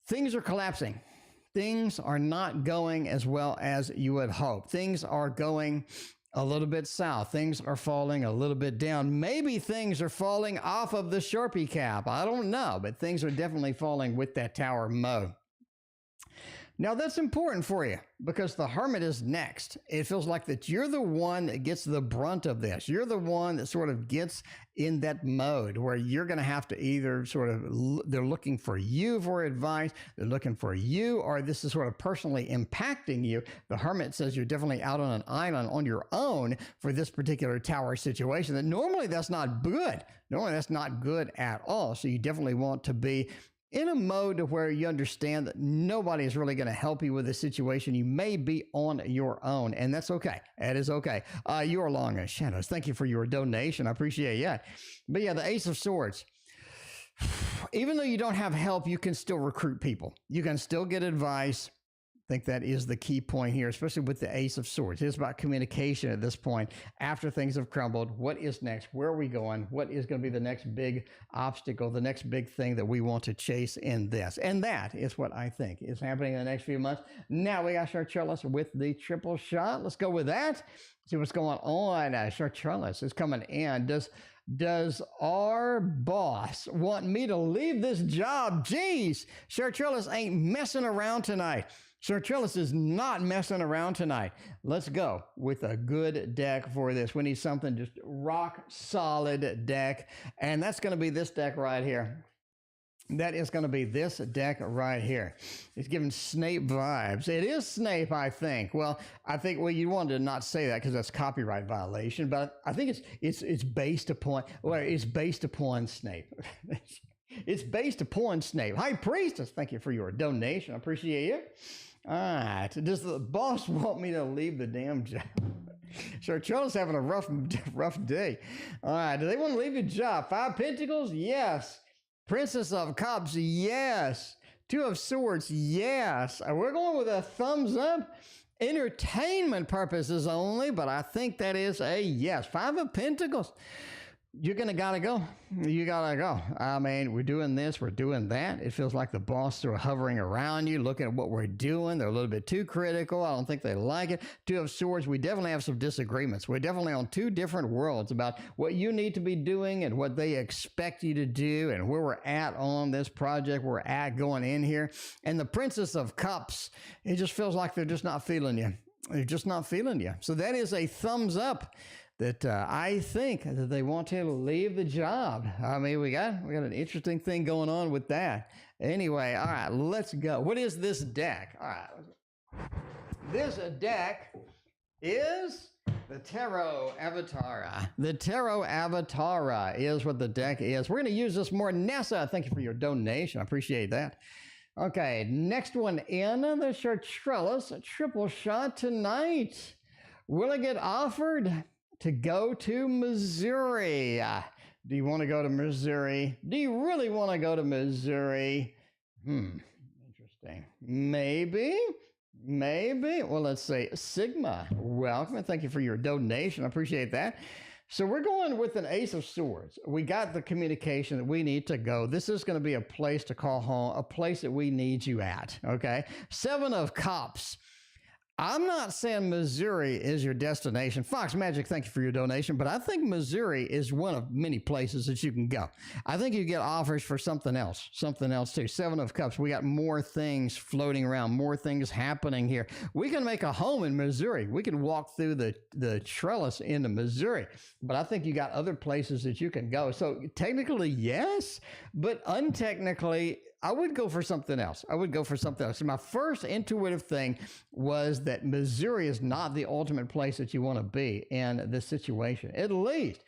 Things are collapsing. Things are not going as well as you would hope. Things are going a little bit south. Things are falling a little bit down. Maybe things are falling off of the Sharpie cap. I don't know, but things are definitely falling with that Tower mode. Now, that's important for you because the Hermit is next. It feels like that you're the one that gets the brunt of this. You're the one that sort of gets in that mode where you're going to have to either they're looking for you for advice, they're looking for you, or this is sort of personally impacting you. The Hermit says you're definitely out on an island on your own for this particular tower situation. That normally that's not good. Normally that's not good at all. So you definitely want to be in a mode where you understand that nobody is really going to help you with the situation. You may be on your own, and that's okay. That is okay. You are long as shadows. Thank you for your donation. I appreciate it. But yeah, the Ace of Swords. Even though you don't have help, you can still recruit people. You can still get advice. I think that is the key point here, especially with the Ace of Swords. It's about communication at this point. After things have crumbled, what is next? Where are we going? What is going to be the next big obstacle, the next big thing that we want to chase in this? And that is what I think is happening in the next few months. Now we got Chartreuse with the triple shot. Let's go with that. See what's going on. Chartreuse is coming in. Does our boss want me to leave this job? Jeez, Chartreuse ain't messing around tonight. Chartreuse is not messing around tonight. Let's go with a good deck for this. We need something just rock solid deck. And that's going to be this deck right here. That is going to be this deck right here. It's giving Snape vibes. It is Snape, I think. Well, you wanted to not say that because that's copyright violation, but I think it's based upon, well, it's based upon Snape. It's based upon Snape. High Priestess, thank you for your donation. I appreciate you. All right. Does the boss want me to leave the damn job? Chartreuse having a rough day. All right. Do they want to leave your job? 5 Pentacles? Yes. Princess of Cups? Yes. 2 of Swords? Yes. We're going with a thumbs up. Entertainment purposes only, but I think that is a yes. 5 of Pentacles. You're going to gotta go. You gotta go. I mean, we're doing this, we're doing that. It feels like the boss sort of hovering around you, looking at what we're doing. They're a little bit too critical. I don't think they like it. 2 of Swords, we definitely have some disagreements. We're definitely on 2 different worlds about what you need to be doing and what they expect you to do and where we're at on this project, where we're at going in here. And the Princess of Cups, it just feels like they're just not feeling you. They're just not feeling you. So that is a thumbs up. That I think that they want to leave the job. I mean, we got an interesting thing going on with that. Anyway, all right, let's go. What is this deck? All right, this deck is the Tarot Avatara. The Tarot Avatara is what the deck is. We're going to use this more. Nessa, thank you for your donation. I appreciate that. Okay, next one in the Chartreuse triple shot tonight. Will it get offered to go to Missouri? Do you want to go to Missouri? Do you really want to go to Missouri? Interesting. Maybe. Well, let's say Sigma. Welcome. Thank you for your donation. I appreciate that. So we're going with an Ace of Swords. We got the communication that we need to go. This is going to be a place to call home, a place that we need you at. Okay. 7 of Cups. I'm not saying Missouri is your destination. Fox Magic, thank you for your donation, but I think Missouri is one of many places that you can go. I think you get offers for something else too. 7 of Cups, we got more things floating around, more things happening here. We can make a home in Missouri. We can walk through the trellis into Missouri, but I think you got other places that you can go. So technically, yes, but untechnically, I would go for something else. So my first intuitive thing was that Missouri is not the ultimate place that you want to be in this situation. At least.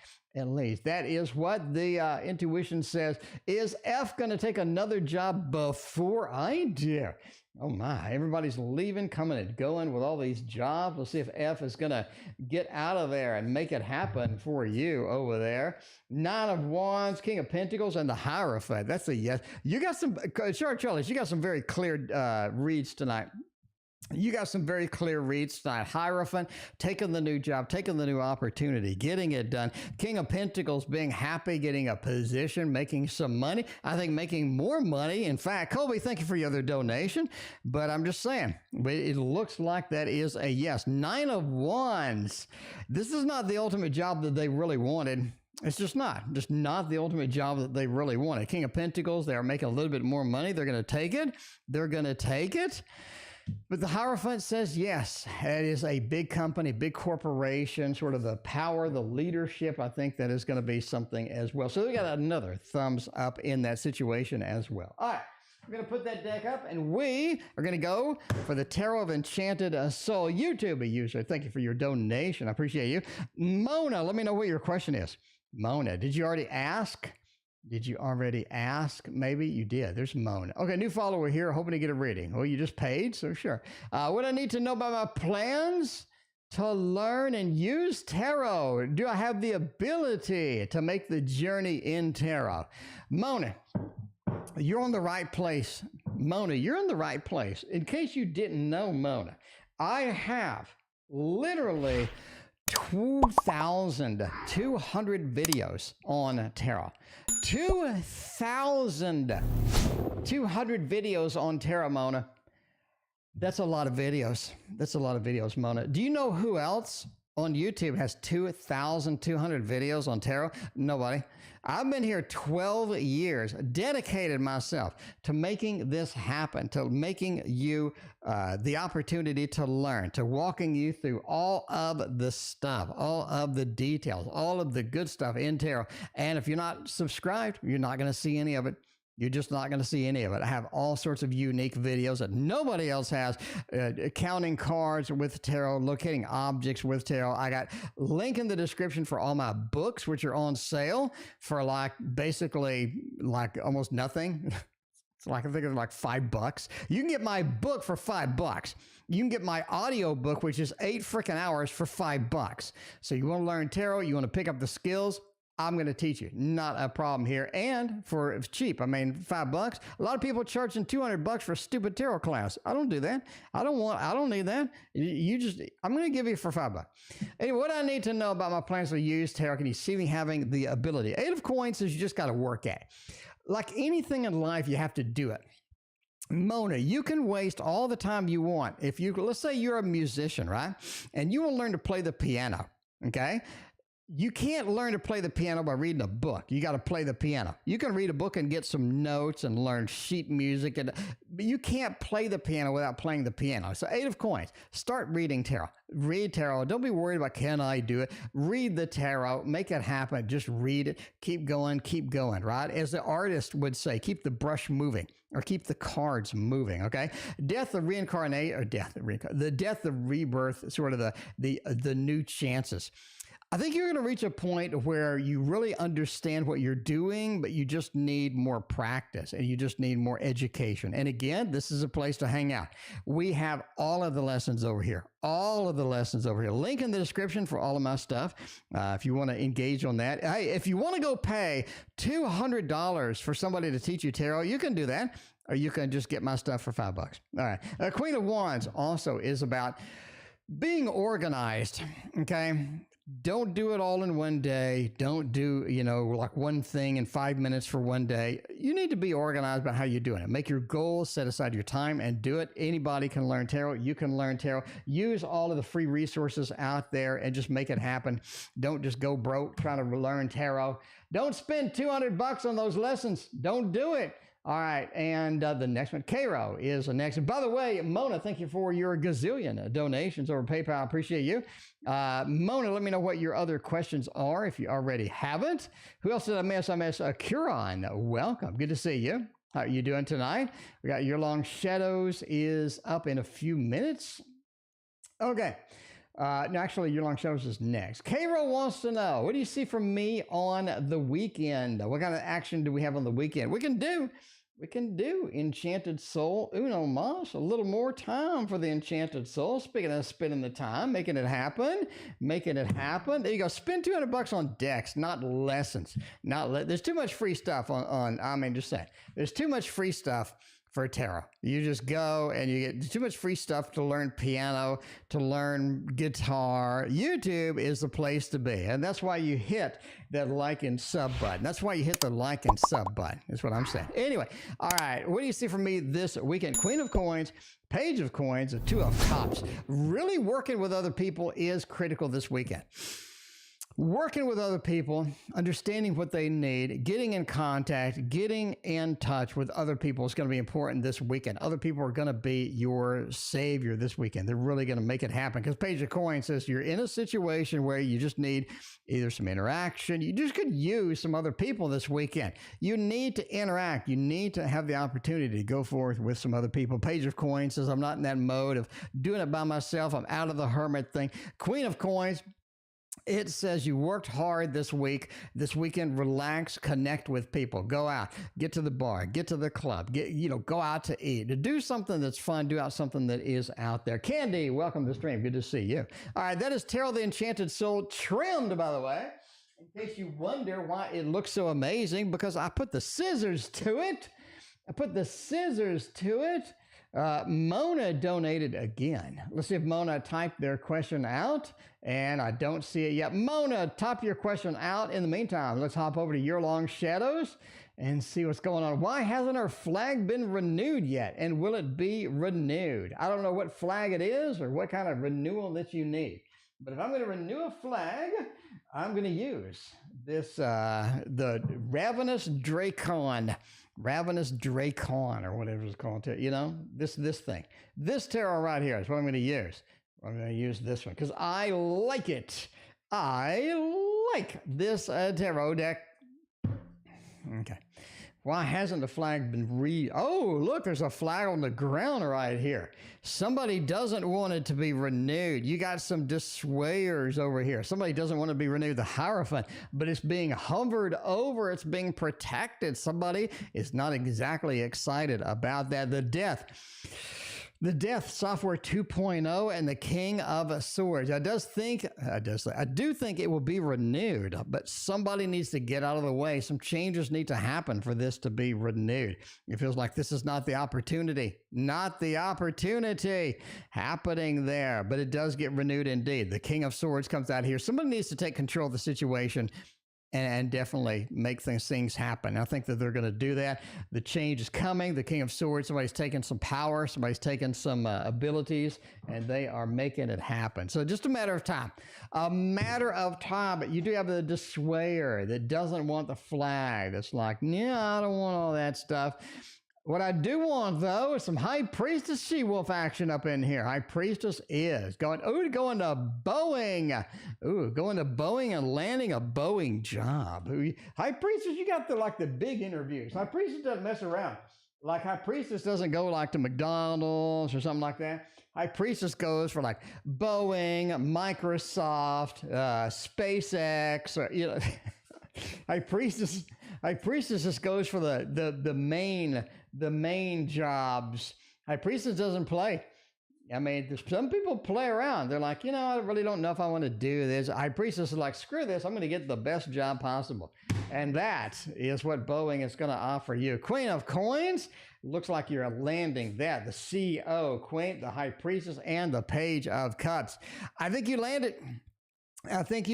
That is what the intuition says. Is F going to take another job before I do? Oh my, everybody's leaving, coming and going with all these jobs. Let's see if F is going to get out of there and make it happen for you over there. 9 of Wands, King of Pentacles, and the Hierophant. That's a yes. You got some, Chartreuse, you got some very clear reads tonight. Hierophant, taking the new job, taking the new opportunity, getting it done. King of Pentacles, being happy, getting a position, making some money. I think making more money. In fact, Colby, thank you for your other donation. But I'm just saying, it looks like that is a yes. 9 of Wands. This is not the ultimate job that they really wanted. It's just not the ultimate job that they really wanted. King of Pentacles, they are making a little bit more money. They're going to take it. But the Hierophant says yes, it is a big company, big corporation, sort of the power, the leadership. I think that is going to be something as well. So we got another thumbs up in that situation as well. All right. We're going to put that deck up, and we are going to go for the Tarot of Enchanted Soul. YouTube user, thank you for your donation. I appreciate you. Mona, let me know what your question is. Mona, did you already ask? Did you already ask? Maybe you did. There's Mona. Okay, new follower here, hoping to get a reading. Well, you just paid, so sure. What I need to know about my plans to learn and use tarot. Do I have the ability to make the journey in tarot? Mona, you're on the right place. Mona, you're in the right place. In case you didn't know, Mona, I have literally 2,200 videos on tarot. 2,200 videos on tarot, Mona. That's a lot of videos. That's a lot of videos, Mona. Do you know who else on YouTube has 2,200 videos on tarot? Nobody. I've been here 12 years, dedicated myself to making this happen, to making you the opportunity to learn, to walking you through all of the stuff, all of the details, all of the good stuff in tarot. And if you're not subscribed, you're not going to see any of it. You're just not going to see any of it. I have all sorts of unique videos that nobody else has. Counting cards with tarot, locating objects with tarot. I got link in the description for all my books, which are on sale for basically almost nothing. It's I think it's like $5. You can get my book for $5. You can get my audio book, which is 8 freaking hours, for $5. So you want to learn tarot, you want to pick up the skills, I'm going to teach you. Not a problem here. And for cheap, I mean, $5. A lot of people charging $200 for a stupid tarot class. I don't do that. I don't need that. I'm going to give you for $5. Anyway, what I need to know about my plans to use tarot, can you see me having the ability? 8 of coins is you just got to work at it. Like anything in life, you have to do it. Mona, you can waste all the time you want. Let's say you're a musician, right? And you want to learn to play the piano, okay? You can't learn to play the piano by reading a book. You got to play the piano. You can read a book and get some notes and learn sheet music, but you can't play the piano without playing the piano. So 8 of coins. Start reading tarot. Read tarot. Don't be worried about, can I do it? Read the tarot. Make it happen. Just read it. Keep going, right? As the artist would say, keep the brush moving, or keep the cards moving, okay? Death of reincarnation, or the death of rebirth, sort of the new chances. I think you're going to reach a point where you really understand what you're doing, but you just need more practice and you just need more education. And again, this is a place to hang out. We have all of the lessons over here. Link in the description for all of my stuff. If you want to engage on that. Hey, if you want to go pay $200 for somebody to teach you tarot, you can do that. Or you can just get my stuff for $5. All right. Queen of Wands also is about being organized, okay? Don't do it all in one day. Don't do, like one thing in 5 minutes for one day. You need to be organized about how you're doing it. Make your goals, set aside your time, and do it. Anybody can learn tarot. You can learn tarot. Use all of the free resources out there and just make it happen. Don't just go broke trying to learn tarot. Don't spend $200 on those lessons. Don't do it. All right, and the next one, Cairo, is the next. By the way, Mona, thank you for your gazillion donations over PayPal. I appreciate you. Mona, let me know what your other questions are if you already haven't. Who else did I miss? I miss Curon. Welcome. Good to see you. How are you doing tonight? We got Your Long Shadows is up in a few minutes. Okay. No, actually, Your Long Shadows is next. Cairo wants to know, what do you see from me on the weekend? What kind of action do we have on the weekend? We can do Enchanted Soul Uno Mas. A little more time for the Enchanted Soul. Speaking of spending the time, making it happen. There you go. Spend $200 on decks, not lessons. There's too much free stuff just saying. There's too much free stuff for tarot. You just go and you get too much free stuff to learn piano, to learn guitar. YouTube is the place to be. And that's why you hit that like and sub button. That's why you hit the like and sub button. That's what I'm saying. Anyway, all right. What do you see from me this weekend? Queen of Coins, Page of Coins, and 2 of Cups. Really working with other people is critical this weekend. working with other people, understanding what they need, getting in contact, getting in touch with other people is going to be important this weekend. Other people are going to be your savior this weekend. They're really going to make it happen, because Page of Coins says you're in a situation where you just need either some interaction. You just could use some other people this weekend. You need to interact. You need to have the opportunity to go forth with some other people. Page of Coins says I'm not in that mode of doing it by myself. I'm out of the hermit thing. Queen of Coins, it says you worked hard this week, this weekend. Relax, connect with people, go out, get to the bar, get to the club, go out to eat, to do something that's fun, do out something that is out there. Candy, welcome to the stream. Good to see you. All right, that is Tarot the Enchanted Soul, trimmed, by the way. In case you wonder why it looks so amazing, because I put the scissors to it. Mona donated again. Let's see if Mona typed their question out, and I don't see it yet. Mona, type your question out. In the meantime, let's hop over to Your Long Shadows and see what's going on. Why hasn't our flag been renewed yet, and will it be renewed? I don't know what flag it is or what kind of renewal that you need, but if I'm going to renew a flag, I'm going to use this, the Ravenous Dracon, or whatever it's called, this thing. This tarot right here is what I'm going to use. I'm going to use this one because I like it. I like this tarot deck. Okay. Why hasn't the flag been Oh, look, there's a flag on the ground right here. Somebody doesn't want it to be renewed. You got some dissuaders over here. Somebody doesn't want to be renewed. The Hierophant, but it's being hovered over. It's being protected. Somebody is not exactly excited about that. The Death Software 2.0 and the King of Swords. I do think it will be renewed, but somebody needs to get out of the way. Some changes need to happen for this to be renewed. It feels like this is not the opportunity happening there, but it does get renewed indeed. The King of Swords comes out here. Somebody needs to take control of the situation and definitely make things happen. I think that they're going to do that. The change is coming. The King of Swords, somebody's taking some power, somebody's taking some abilities, and they are making it happen. So just a matter of time. But you do have the dissuader that doesn't want the flag. That's like, yeah, I don't want all that stuff. What I do want, though, is some High Priestess She-Wolf action up in here. High Priestess is going to Boeing. Going to Boeing and landing a Boeing job. High Priestess, you got the big interviews. High Priestess doesn't mess around. Like High Priestess doesn't go like to McDonald's or something like that. High Priestess goes for like Boeing, Microsoft, SpaceX, or, High Priestess just goes for the main jobs. High Priestess doesn't play. I mean, some people play around. They're like, I really don't know if I want to do this. High Priestess is like, screw this. I'm going to get the best job possible. And that is what Boeing is going to offer you. Queen of Coins, looks like you're landing that. The CEO, Queen, the High Priestess, and the Page of Cups. I think you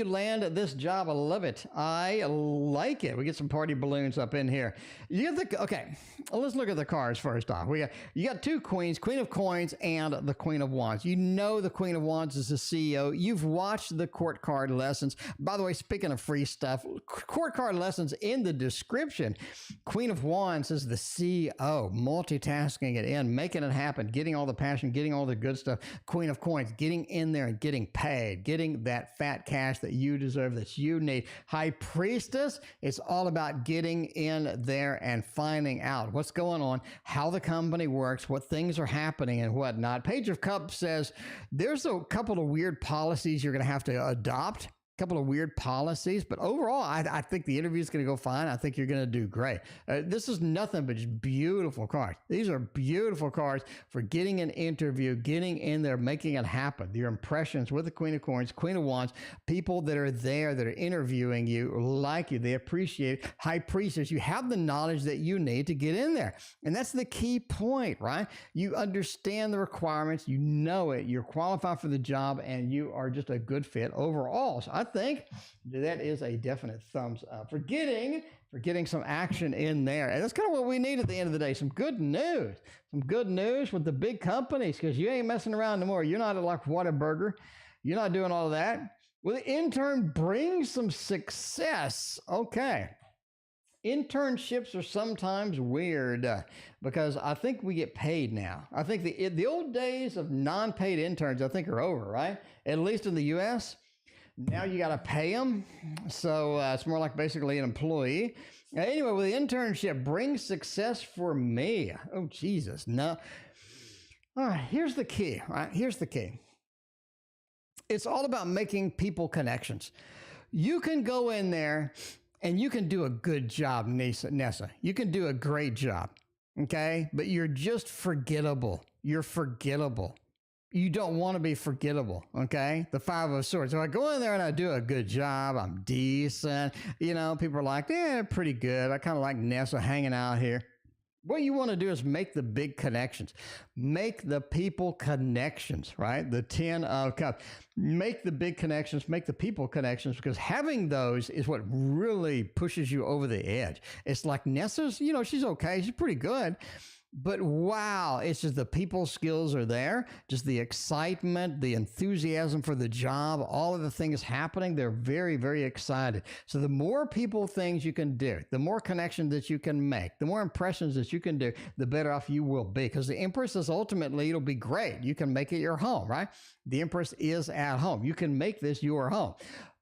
landed this job. I love it. I like it. We get some party balloons up in here. Okay, let's look at the cards first off. You got two queens, Queen of Coins and the Queen of Wands. You know the Queen of Wands is the CEO. You've watched the court card lessons. By the way, speaking of free stuff, court card lessons in the description. Queen of Wands is the CEO, multitasking it in, making it happen, getting all the passion, getting all the good stuff. Queen of Coins, getting in there and getting paid, getting that fat cash that you deserve, that you need. High Priestess, it's all about getting in there and finding out what's going on, how the company works, what things are happening and whatnot. Page of Cups says there's a couple of weird policies you're going to have to adopt. Couple of weird policies, but overall, I think the interview is going to go fine. I think you're going to do great. This is nothing but just beautiful cards. These are beautiful cards for getting an interview, getting in there, making it happen. Your impressions with the Queen of Coins, Queen of Wands, people that are there that are interviewing you like you, they appreciate it. High Priestess, you have the knowledge that you need to get in there. And that's the key point, right? You understand the requirements, you know it, you're qualified for the job, and you are just a good fit overall. So I think that is a definite thumbs up for getting some action in there. And that's kind of what we need at the end of the day. Some good news with the big companies, because you ain't messing around no more. You're not like Whataburger. You're not doing all of that. Well, the intern brings some success. Okay. Internships are sometimes weird because I think we get paid now. I think the old days of non-paid interns, I think, are over, right? At least in the U.S. Now you got to pay them. So it's more like basically an employee. Anyway, well, the internship brings success for me. Oh, Jesus. No. All right, here's the key. All right, here's the key. It's all about making people connections. You can go in there and you can do a good job, Nessa. You can do a great job, okay? But you're just forgettable. You're forgettable. You don't want to be forgettable, okay? The Five of Swords. So I go in there and I do a good job. I'm decent. You know, people are like, pretty good. I kind of like Nessa hanging out here. What you want to do is make the big connections. Make the people connections, right? The 10 of Cups. Make the big connections, make the people connections, because having those is what really pushes you over the edge. It's like Nessa's, you know, she's okay. She's pretty good. But wow, it's just the people skills are there, just the excitement, the enthusiasm for the job, all of the things happening. They're very, very excited. So the more people things you can do, the more connections that you can make, the more impressions that you can do, the better off you will be. Because the Empress is ultimately, it'll be great. You can make it your home, right? The Empress is at home. You can make this your home.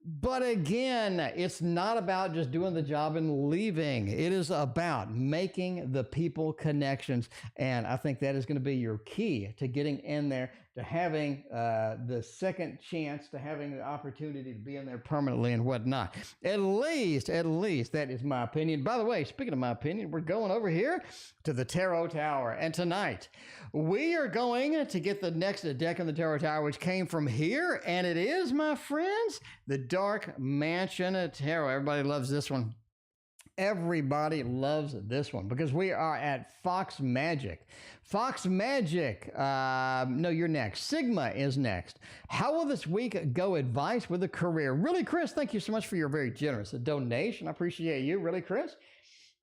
But again, it's not about just doing the job and leaving. It is about making the people connections. And I think that is going to be your key to getting in there, to having the second chance, to having the opportunity to be in there permanently and whatnot. At least, that is my opinion. By the way, speaking of my opinion, we're going over here to the Tarot Tower. And tonight, we are going to get the next deck in the Tarot Tower, which came from here. And it is, my friends, the Dark Mansion Tarot. Everybody loves this one. Everybody loves this one because we are at Fox Magic. Fox Magic. No, you're next. Sigma is next. How will this week go? Advice with a career. Really, Chris, thank you so much for your very generous donation. I appreciate you. Really, Chris?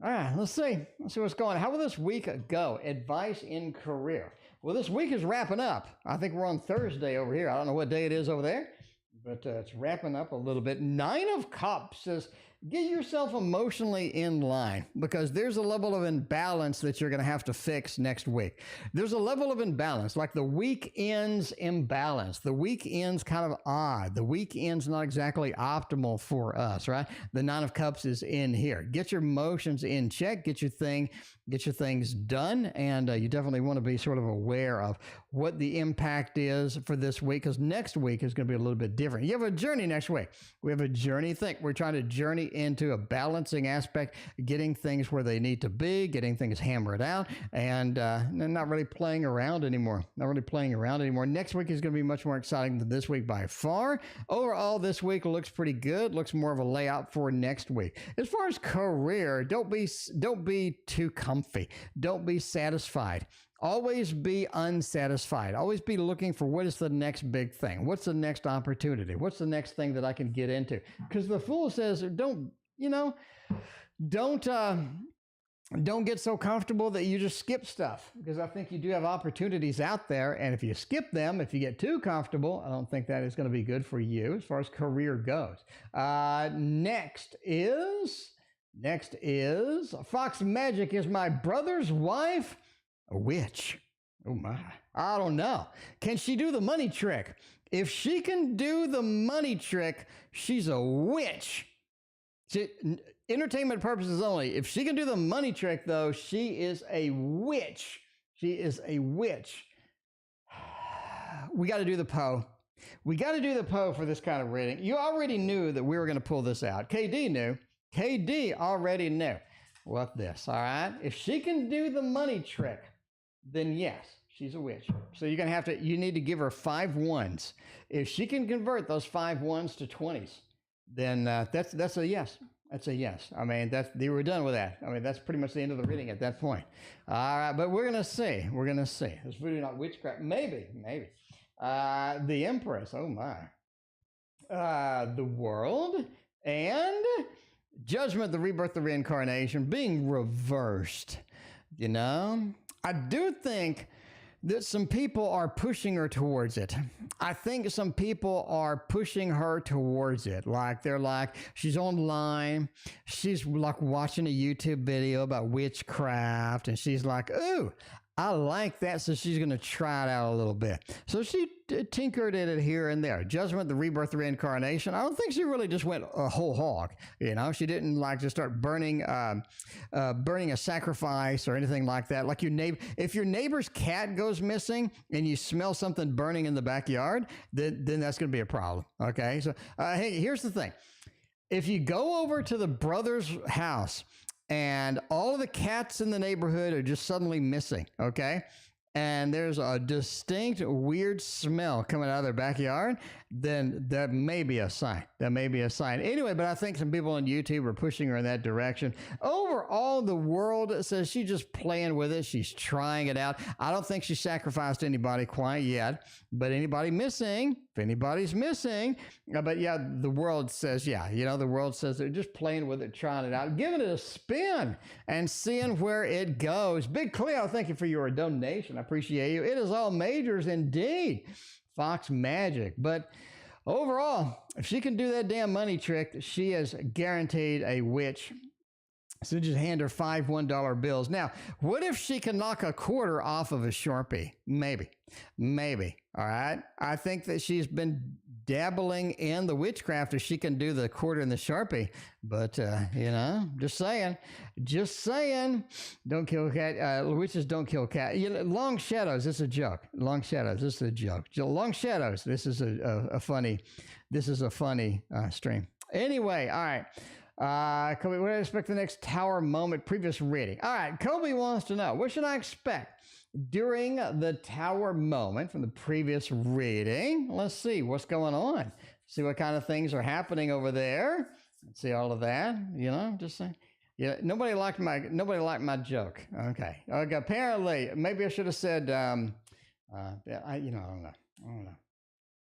All right, let's see. Let's see what's going on. How will this week go? Advice in career. Well, this week is wrapping up. I think we're on Thursday over here. I don't know what day it is over there, but it's wrapping up a little bit. 9 of Cups says, get yourself emotionally in line because there's a level of imbalance that you're going to have to fix next week. There's a level of imbalance, like the week ends imbalance. The week ends kind of odd. The week ends not exactly optimal for us, right? The 9 of Cups is in here. Get your emotions in check. Get your things done. And you definitely want to be sort of aware of what the impact is for this week, because next week is going to be a little bit different. You have a journey next week. We have a journey thing. We're trying to journey into a balancing aspect, getting things where they need to be, getting things hammered out, and not really playing around anymore. Next week is going to be much more exciting than this week by far. Overall, this week looks pretty good. Looks more of a layout for next week. As far as career, don't be too comfy. Don't be satisfied. Always be unsatisfied. Always be looking for what is the next big thing. What's the next opportunity? What's the next thing that I can get into? Because the Fool says, don't get so comfortable that you just skip stuff. Because I think you do have opportunities out there. And if you skip them, if you get too comfortable, I don't think that is going to be good for you as far as career goes. Next is Fox Magic. Is my brother's wife a witch? Oh my. I don't know. Can she do the money trick? If she can do the money trick, she's a witch. Entertainment purposes only. If she can do the money trick, though, she is a witch. She is a witch. We got to do the Poe. We got to do the Poe for this kind of reading. You already knew that we were going to pull this out. KD knew. KD already knew. What this, all right? If she can do the money trick, then yes, she's a witch. So you need to give her 5 ones. If she can convert those 5 ones to 20s, then that's a yes. That's a yes. I mean, they were done with that. I mean, that's pretty much the end of the reading at that point. All right, but we're gonna see. Is voodoo not witchcraft? Maybe. The Empress. Oh my. The World and Judgment, the rebirth, the reincarnation being reversed. You know, I do think that some people are pushing her towards it. I think some people are pushing her towards it. Like they're like, she's online. She's like watching a YouTube video about witchcraft. And she's like, ooh, I like that. So she's going to try it out a little bit. So she tinkered at it here and there. Judgment, the rebirth, the reincarnation. I don't think she really just went a whole hog. You know, she didn't like just start burning a sacrifice or anything like that. Like your neighbor, if your neighbor's cat goes missing and you smell something burning in the backyard, then that's going to be a problem. Okay. So, hey, here's the thing. If you go over to the brother's house and all of the cats in the neighborhood are just suddenly missing, okay? And there's a distinct weird smell coming out of their backyard, then that may be a sign. That may be a sign. Anyway, but I think some people on YouTube are pushing her in that direction. Overall, the world says she's just playing with it. She's trying it out. I don't think she sacrificed anybody quite yet, but anybody missing, if anybody's missing, but yeah, the world says, yeah, you know, the world says they're just playing with it, trying it out, giving it a spin and seeing where it goes. Big Cleo, thank you for your donation. I appreciate you. It is all majors indeed. Fox Magic. But overall, if she can do that damn money trick, she is guaranteed a witch. So just hand her 5 $1 bills. Now, what if she can knock a quarter off of a Sharpie? Maybe. All right. I think that she's been dabbling in the witchcraft if she can do the quarter and the Sharpie. But, you know, just saying. Don't kill cat. Witches don't kill cat. You know, long shadows. This is a joke. Long shadows. This is a joke. Long shadows. This is a funny stream. Anyway, all right. Kobe, what do I expect the next tower moment? Previous reading. All right. Kobe wants to know, what should I expect during the tower moment from the previous reading? Let's see what's going on. See what kind of things are happening over there. Let's see all of that. You know, just saying. Yeah, nobody liked my joke. Okay. Apparently, maybe I should have said. I don't know.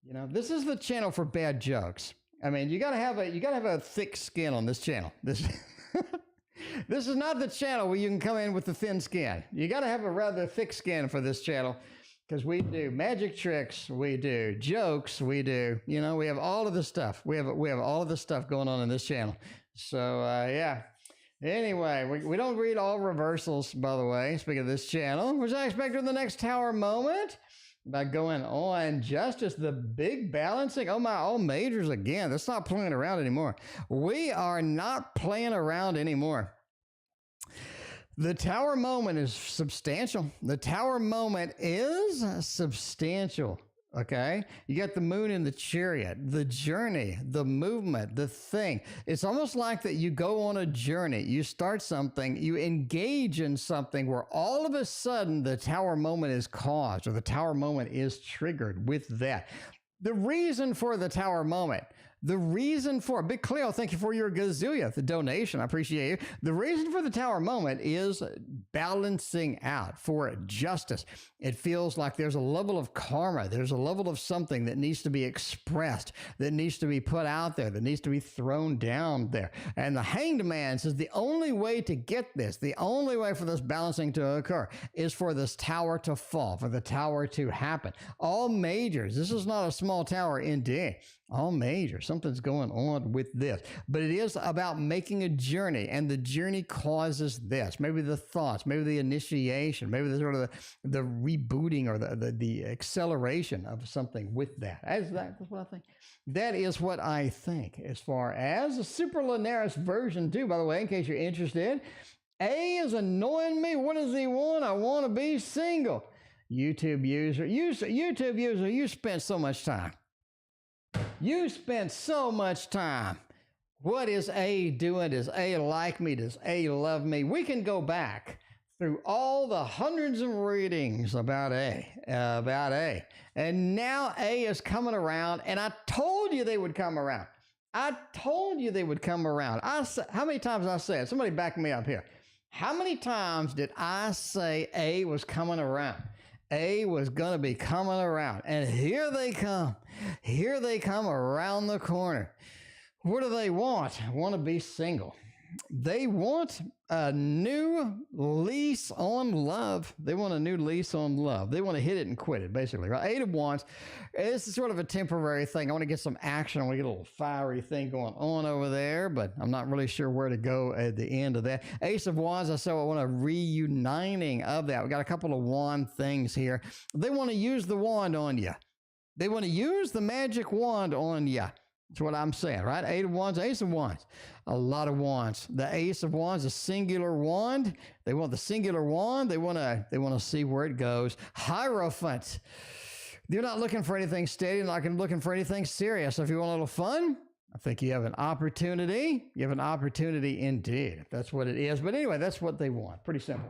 You know, this is the channel for bad jokes. I mean, you gotta have a thick skin on this channel. This is not the channel where you can come in with the thin skin. You gotta have a rather thick skin for this channel, because we do magic tricks, we do jokes, we do, you know, we have all of the stuff. We have all of the stuff going on in this channel. So yeah. Anyway, we don't read all reversals, by the way. Speaking of this channel, which I expect in the next tower moment. By going on justice, the big balancing. Oh my, all majors again. That's not playing around anymore. We are not playing around anymore. The tower moment is substantial. The tower moment is substantial. Okay, you got the moon in the chariot, the journey, the movement, the thing. It's almost like that you go on a journey, you start something, you engage in something where all of a sudden the tower moment is caused, or the tower moment is triggered with that. The reason for the tower moment, Big Cleo, thank you for your gazillionth the donation. I appreciate you. The reason for the tower moment is balancing out for justice. It feels like there's a level of karma. There's a level of something that needs to be expressed, that needs to be put out there, that needs to be thrown down there. And the Hanged Man says the only way to get this, the only way for this balancing to occur is for this tower to fall, for the tower to happen. All majors. This is not a small tower indeed. All major. Something's going on with this. But it is about making a journey, and the journey causes this. Maybe the thoughts, maybe the initiation, maybe the sort of the rebooting or the acceleration of something with that. That's what I think. That is what I think. As far as the Superlunaris version 2, by the way, in case you're interested, A is annoying me. What does he want? I want to be single. YouTube user, you spent so much time. You spent so much time. What is A doing? Does A like me? Does A love me? We can go back through all the hundreds of readings about A. And now A is coming around, and I told you they would come around. How many times did I say it? Somebody back me up here. How many times did I say A was coming around? A was going to be coming around. And here they come. Here they come around the corner. What do they want? Want to be single. They want a new lease on love. They want a new lease on love. They want to hit it and quit it, basically, right? Eight of Wands. This is sort of a temporary thing. I want to get some action. I want to get a little fiery thing going on over there, but I'm not really sure where to go at the end of that. Ace of Wands, I want a reuniting of that. We got a couple of wand things here. They want to use the wand on you. They want to use the magic wand on you. That's what I'm saying, right? Eight of Wands, Ace of Wands. A lot of wands. The Ace of Wands, a singular wand. They want the singular wand. They want to see where it goes. Hierophant. They're not looking for anything steady. They're not looking for anything serious. So if you want a little fun, I think you have an opportunity. You have an opportunity indeed. That's what it is. But anyway, that's what they want. Pretty simple.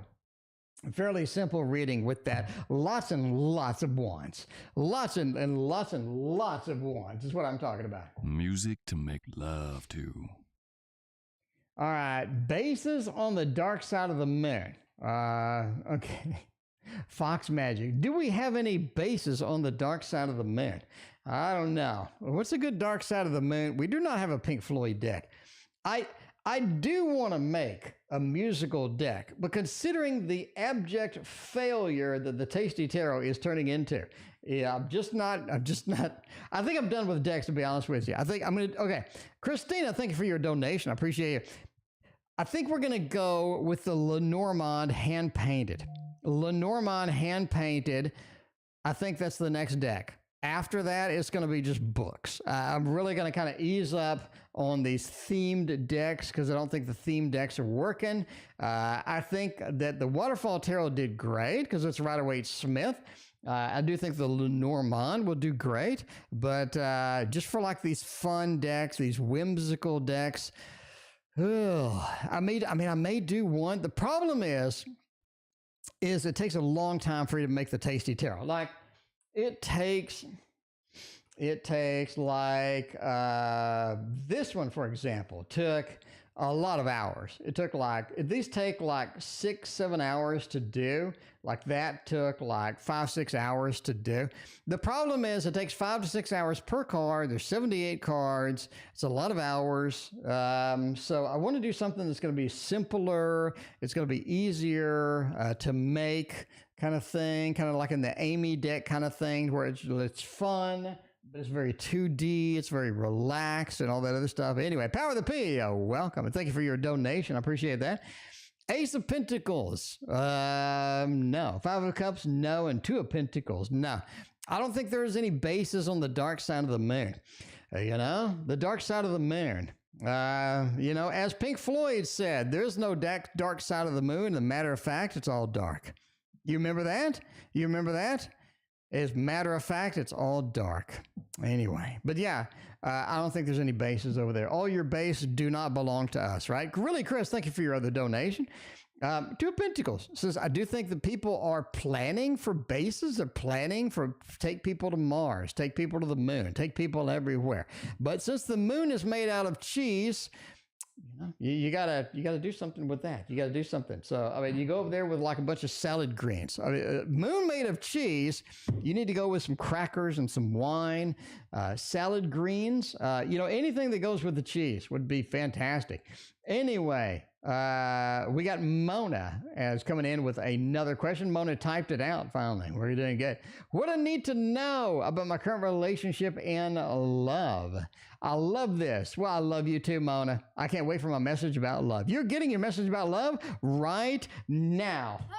Fairly simple reading with that. Lots and lots of wands. Lots and lots and lots of wands is what I'm talking about. Music to make love to. All right. Bases on the dark side of the moon. Okay. Fox magic. Do we have any bases on the dark side of the moon? I don't know. What's a good dark side of the moon? We do not have a Pink Floyd deck. I do want to make a musical deck, but considering the abject failure that the Tasty Tarot is turning into, yeah, I'm just not, I think I'm done with decks, to be honest with you. I think I'm going to, okay. Christina, thank you for your donation. I appreciate it. I think we're going to go with the Lenormand hand-painted. Lenormand hand-painted. I think that's the next deck. After that, it's going to be just books. I'm really going to kind of ease up on these themed decks because I don't think the themed decks are working. I think that the Waterfall Tarot did great because it's Rider-Waite-Smith. I do think the Lenormand will do great, but just for like these fun decks, these whimsical decks, I may do one. The problem is it takes a long time for you to make the Tasty Tarot. Like, it takes like this one, for example, took a lot of hours. It took these take like 6-7 hours to do. Like that took like 5-6 hours to do. The problem is it takes 5 to 6 hours per card. There's 78 cards. It's a lot of hours. So I want to do something that's going to be simpler. It's going to be easier to make, kind of thing, kind of like in the Amy deck kind of thing, where it's fun, but it's very 2D, it's very relaxed and all that other stuff. Anyway, Power of the P, welcome, and thank you for your donation. I appreciate that. Ace of Pentacles, no. Five of Cups, no. And Two of Pentacles, no. I don't think there's any bases on the dark side of the moon. The dark side of the moon. As Pink Floyd said, there's no dark side of the moon. As a matter of fact, it's all dark. You remember that? As a matter of fact, it's all dark. Anyway, but yeah, I don't think there's any bases over there. All your bases do not belong to us, right? Really, Chris, thank you for your other donation. Two of Pentacles says, I do think that people are planning for bases. They're planning for take people to Mars, take people to the moon, take people everywhere. But since the moon is made out of cheese, you gotta do something with that. You gotta do something. So you go over there with like a bunch of salad greens. Moon made of cheese. You need to go with some crackers and some wine, salad greens. Anything that goes with the cheese would be fantastic. Anyway, we got Mona as coming in with another question. Mona typed it out finally. We're doing good. What I need to know about my current relationship and love. I love this. Well, I love you too, Mona. I can't wait for my message about love. You're getting your message about love right now. Hooray!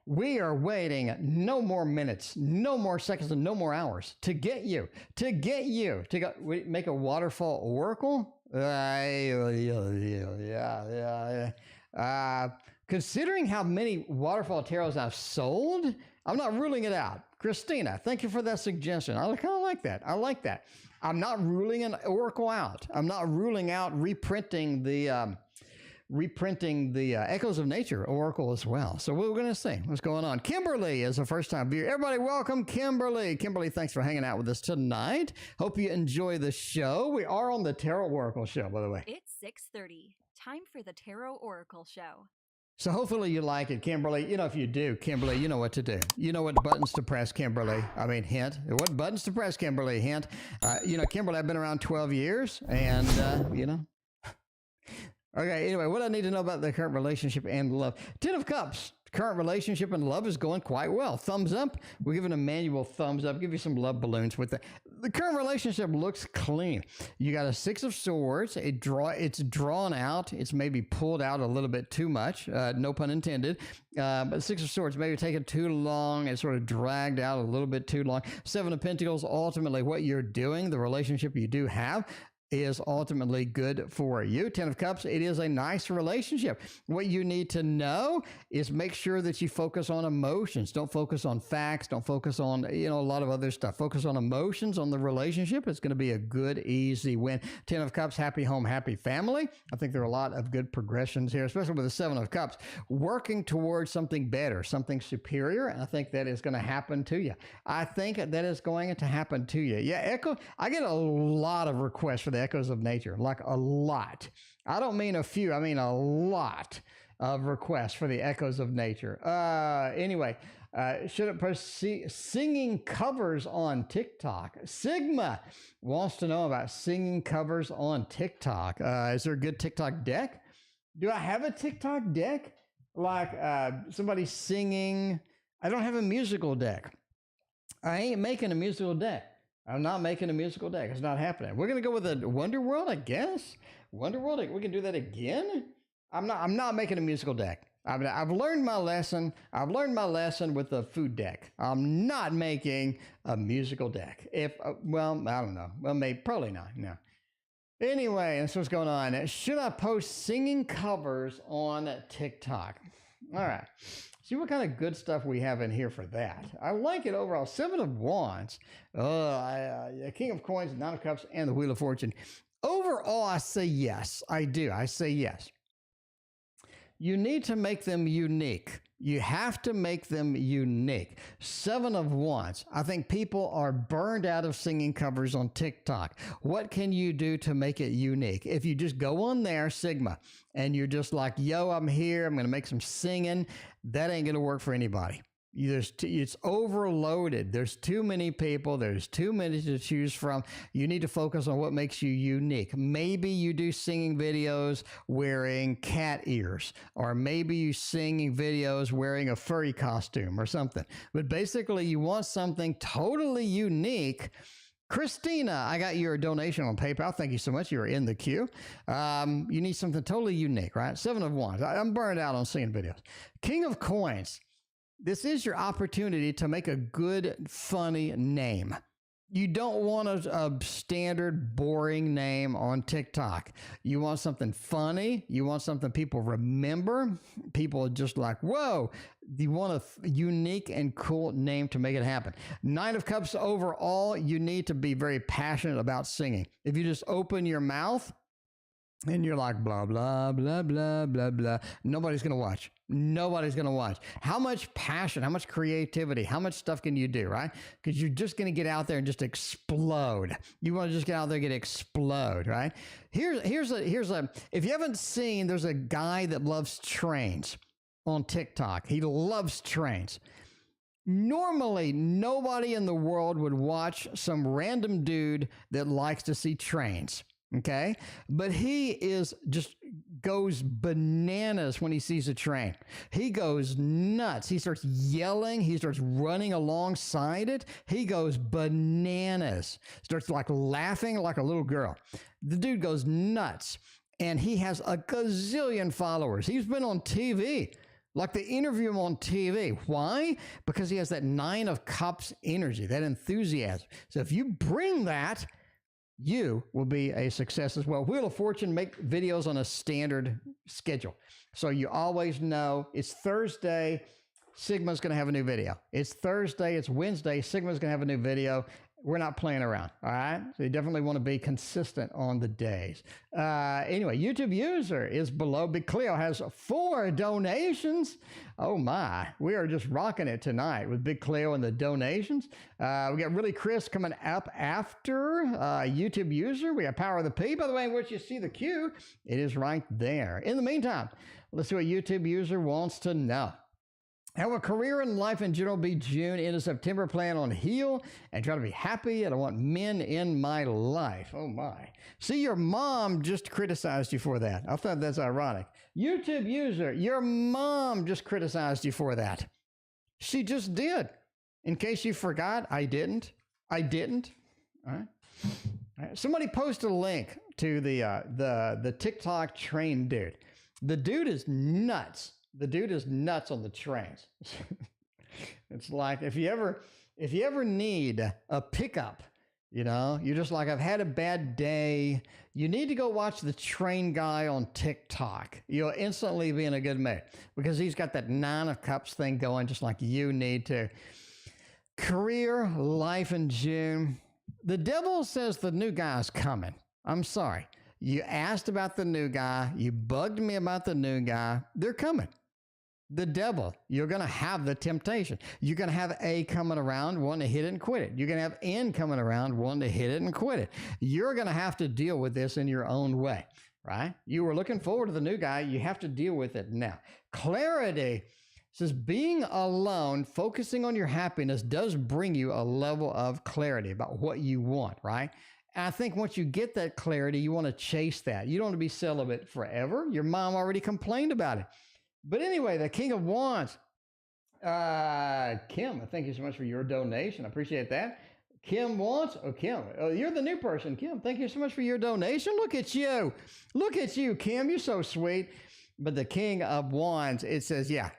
We are waiting no more minutes, no more seconds, and no more hours to get you to go make a waterfall oracle. Considering how many waterfall tarots I've sold, I'm not ruling it out. Christina, thank you for that suggestion. I kind of like that. I like that. I'm not ruling an oracle out. I'm not ruling out reprinting the Echoes of Nature oracle as well. So we're going to see what's going on. Kimberly is a first-time viewer. Everybody welcome Kimberly. Kimberly, thanks for hanging out with us tonight. Hope you enjoy the show. We are on the Tarot Oracle show, by the way. It's 6:30. Time for the Tarot Oracle show. So hopefully you like it, Kimberly. You know, if you do, Kimberly, you know what to do. You know what buttons to press, Kimberly. I mean, hint. What buttons to press, Kimberly? Hint. You know, Kimberly, I've been around 12 years, and, you know. Okay, anyway, what I need to know about the current relationship and love. 10 of Cups. Current relationship and love is going quite well. Thumbs up. We're giving Emmanuel thumbs up. Give you some love balloons with it. The current relationship looks clean. You got a 6 of Swords. It's drawn out. It's maybe pulled out a little bit too much. No pun intended. But 6 of Swords, maybe taking too long. It's sort of dragged out a little bit too long. 7 of Pentacles, ultimately what you're doing, the relationship you do have, is ultimately good for you. 10 of Cups, it is a nice relationship. What you need to know is make sure that you focus on emotions. Don't focus on facts. Don't focus on, you know, a lot of other stuff. Focus on emotions, on the relationship. It's going to be a good, easy win. 10 of Cups, happy home, happy family. I think there are a lot of good progressions here, especially with the 7 of Cups, working towards something better, something superior. And I think that is going to happen to you. I think that is going to happen to you. Yeah, Echo, I get a lot of requests for the echoes of nature, like a lot. I don't mean a few, I mean a lot of requests for the echoes of nature. Anyway, should it proceed? Singing covers on TikTok. Sigma wants to know about singing covers on TikTok. Is there a good TikTok deck? Do I have a TikTok deck? Like somebody singing? I don't have a musical deck. I ain't making a musical deck. I'm not making a musical deck. It's not happening. We're going to go with a Wonder World, I guess. Wonder World, we can do that again? I'm not making a musical deck. I've learned my lesson. I've learned my lesson with the food deck. I'm not making a musical deck. Well, I don't know. Well, maybe, probably not. No. Anyway, that's what's going on. Should I post singing covers on TikTok? All right. See what kind of good stuff we have in here for that. I like it overall. 7 of Wands, King of Coins, 9 of Cups, and the Wheel of Fortune. Overall, I say yes. I do. I say yes. You need to make them unique. You have to make them unique. 7 of Wands. I think people are burned out of singing covers on TikTok. What can you do to make it unique? If you just go on there, Sigma, and you're just like, yo, I'm here, I'm going to make some singing, that ain't going to work for anybody. It's overloaded. There's too many people. There's too many to choose from. You need to focus on what makes you unique. Maybe you do singing videos wearing cat ears, or maybe you singing videos wearing a furry costume or something. But basically, you want something totally unique. Christina, I got your donation on PayPal. Thank you so much. You're in the queue. You need something totally unique, right? 7 of Wands. I'm burned out on singing videos. King of Coins. This is your opportunity to make a good, funny name. You don't want a standard, boring name on TikTok. You want something funny. You want something people remember. People are just like, whoa. You want a unique and cool name to make it happen. 9 of Cups overall, you need to be very passionate about singing. If you just open your mouth and you're like, blah, blah, blah, blah, blah, blah, nobody's going to watch. Nobody's going to watch. How much passion, how much creativity, how much stuff can you do, right? Because you're just going to get out there and just explode. You want to just get out there and explode, right? Here's a, if you haven't seen, there's a guy that loves trains on TikTok. He loves trains. Normally, nobody in the world would watch some random dude that likes to see trains. Okay. But he goes bananas when he sees a train. He goes nuts. He starts yelling. He starts running alongside it. He goes bananas. Starts like laughing like a little girl. The dude goes nuts. And he has a gazillion followers. He's been on TV. Like they interview him on TV. Why? Because he has that 9 of Cups energy, that enthusiasm. So if you bring that, you will be a success as well. Wheel of Fortune, make videos on a standard schedule. So you always know it's Thursday, Sigma's going to have a new video. It's Thursday, it's Wednesday, Sigma's going to have a new video. We're not playing around, all right? So you definitely want to be consistent on the days. Anyway, YouTube user is below. Big Cleo has 4 donations. Oh my, we are just rocking it tonight with Big Cleo and the donations. We got Really Chris coming up after YouTube user. We got Power of the P. By the way, once you see the Q, it is right there. In the meantime, let's see what YouTube user wants to know. How will career and life in general be June into September? Plan on heal and try to be happy. I don't want men in my life. Oh my. See, your mom just criticized you for that. I thought that's ironic. YouTube user, your mom just criticized you for that. She just did. In case you forgot, I didn't. All right. Somebody posted a link to the TikTok train dude. The dude is nuts. The dude is nuts on the trains. It's like if you ever need a pickup, you know, you're just like, I've had a bad day. You need to go watch the train guy on TikTok. You'll instantly be in a good mood because he's got that 9 of Cups thing going, just like you need to. Career, life in June. The devil says the new guy's coming. I'm sorry. You asked about the new guy. You bugged me about the new guy. They're coming. The devil, you're going to have the temptation. You're going to have A coming around, wanting to hit it and quit it. You're going to have N coming around, wanting to hit it and quit it. You're going to have to deal with this in your own way, right? You were looking forward to the new guy. You have to deal with it now. Clarity says being alone, focusing on your happiness does bring you a level of clarity about what you want, right? And I think once you get that clarity, you want to chase that. You don't want to be celibate forever. Your mom already complained about it. But anyway, the King of Wands, Kim, thank you so much for your donation. I appreciate that. Kim wants, Kim, you're the new person. Kim, thank you so much for your donation. Look at you. Look at you, Kim. You're so sweet. But the King of Wands, it says, yeah,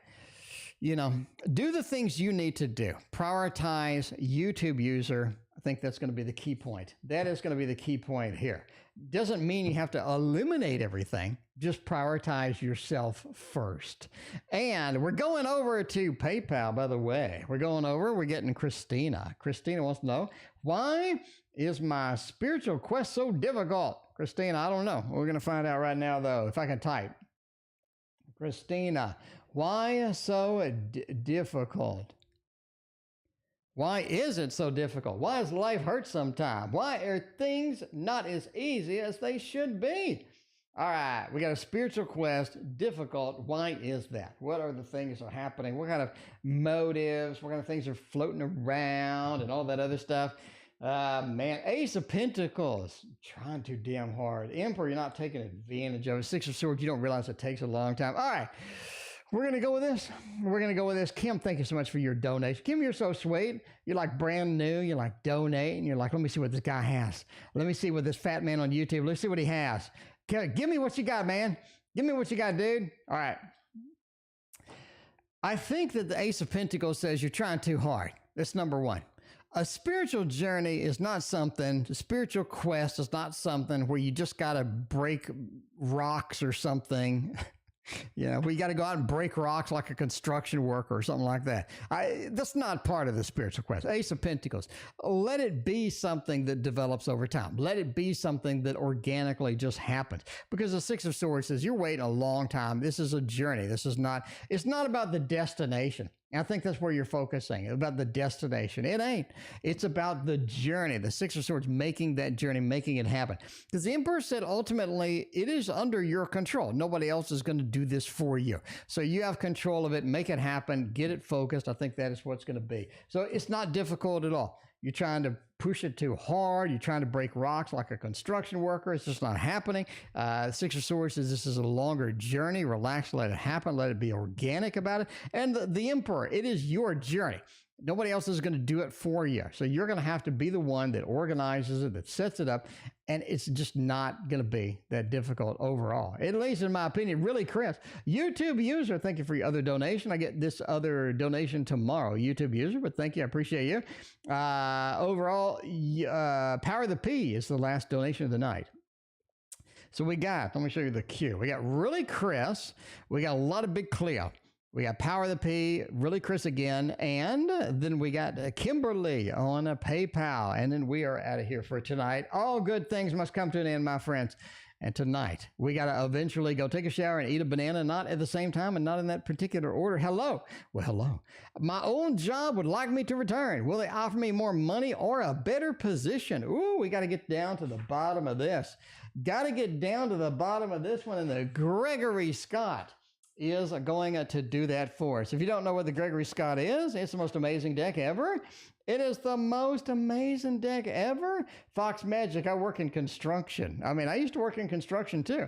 you know, do the things you need to do. Prioritize YouTube user. I think that's going to be the key point. That is going to be the key point here. Doesn't mean you have to eliminate everything. Just prioritize yourself first. And we're going over to PayPal, by the way. We're getting Christina. Christina wants to know, why is my spiritual quest so difficult? Christina, I don't know. We're going to find out right now, though, if I can type. Christina, why so difficult? Why is it so difficult? Why does life hurt sometimes? Why are things not as easy as they should be? All right, we got a spiritual quest, difficult. Why is that? What are the things that are happening? What kind of motives? What kind of things are floating around and all that other stuff? Man, Ace of Pentacles, trying too damn hard. Emperor, you're not taking advantage of it. 6 of Swords, you don't realize it takes a long time. All right. We're going to go with this. Kim, thank you so much for your donation. Kim, you're so sweet. You're like brand new. You're like donating. You're like, let me see what this guy has. Let me see what this fat man on YouTube, let's see what he has. Give me what you got, man. Give me what you got, dude. All right. I think that the Ace of Pentacles says you're trying too hard. That's number one. A spiritual journey is not something, a spiritual quest is not something where you just got to break rocks or something. You know, we got to go out and break rocks like a construction worker or something like that. That's not part of the spiritual quest. Ace of Pentacles. Let it be something that develops over time. Let it be something that organically just happens. Because the 6 of Swords says you're waiting a long time. This is a journey. It's not about the destination. I think that's where you're focusing, about the destination. It ain't. It's about the journey. The 6 of Swords making that journey, making it happen. Because the Emperor said ultimately it is under your control. Nobody else is going to do this for you. So you have control of it, make it happen, get it focused. I think that is what it's going to be. So it's not difficult at all. You're trying to push it too hard. You're trying to break rocks like a construction worker. It's just not happening. 6 of Swords says this is a longer journey. Relax, let it happen. Let it be organic about it. And the Emperor, it is your journey. Nobody else is going to do it for you. So you're going to have to be the one that organizes it, that sets it up. And it's just not going to be that difficult overall. At least in my opinion. Really, Chris. YouTube user, thank you for your other donation. I get this other donation tomorrow. YouTube user, but thank you. I appreciate you. Overall, Power of the P is the last donation of the night. So let me show you the queue. We got Really Chris. We got a lot of Big Cleo. We got Power of the P, really Chris again, and then we got Kimberly on a PayPal, and then we are out of here for tonight. All good things must come to an end, my friends. And tonight, we got to eventually go take a shower and eat a banana, not at the same time and not in that particular order. Hello. Well, hello. My old job would like me to return. Will they offer me more money or a better position? Ooh, we got to get down to the bottom of this. Got to get down to the bottom of this one, and the Gregory Scott is going to do that for us. If you don't know what the Gregory Scott is, it's the most amazing deck ever. It is the most amazing deck ever. Fox Magic, I work in construction. I mean, I used to work in construction too.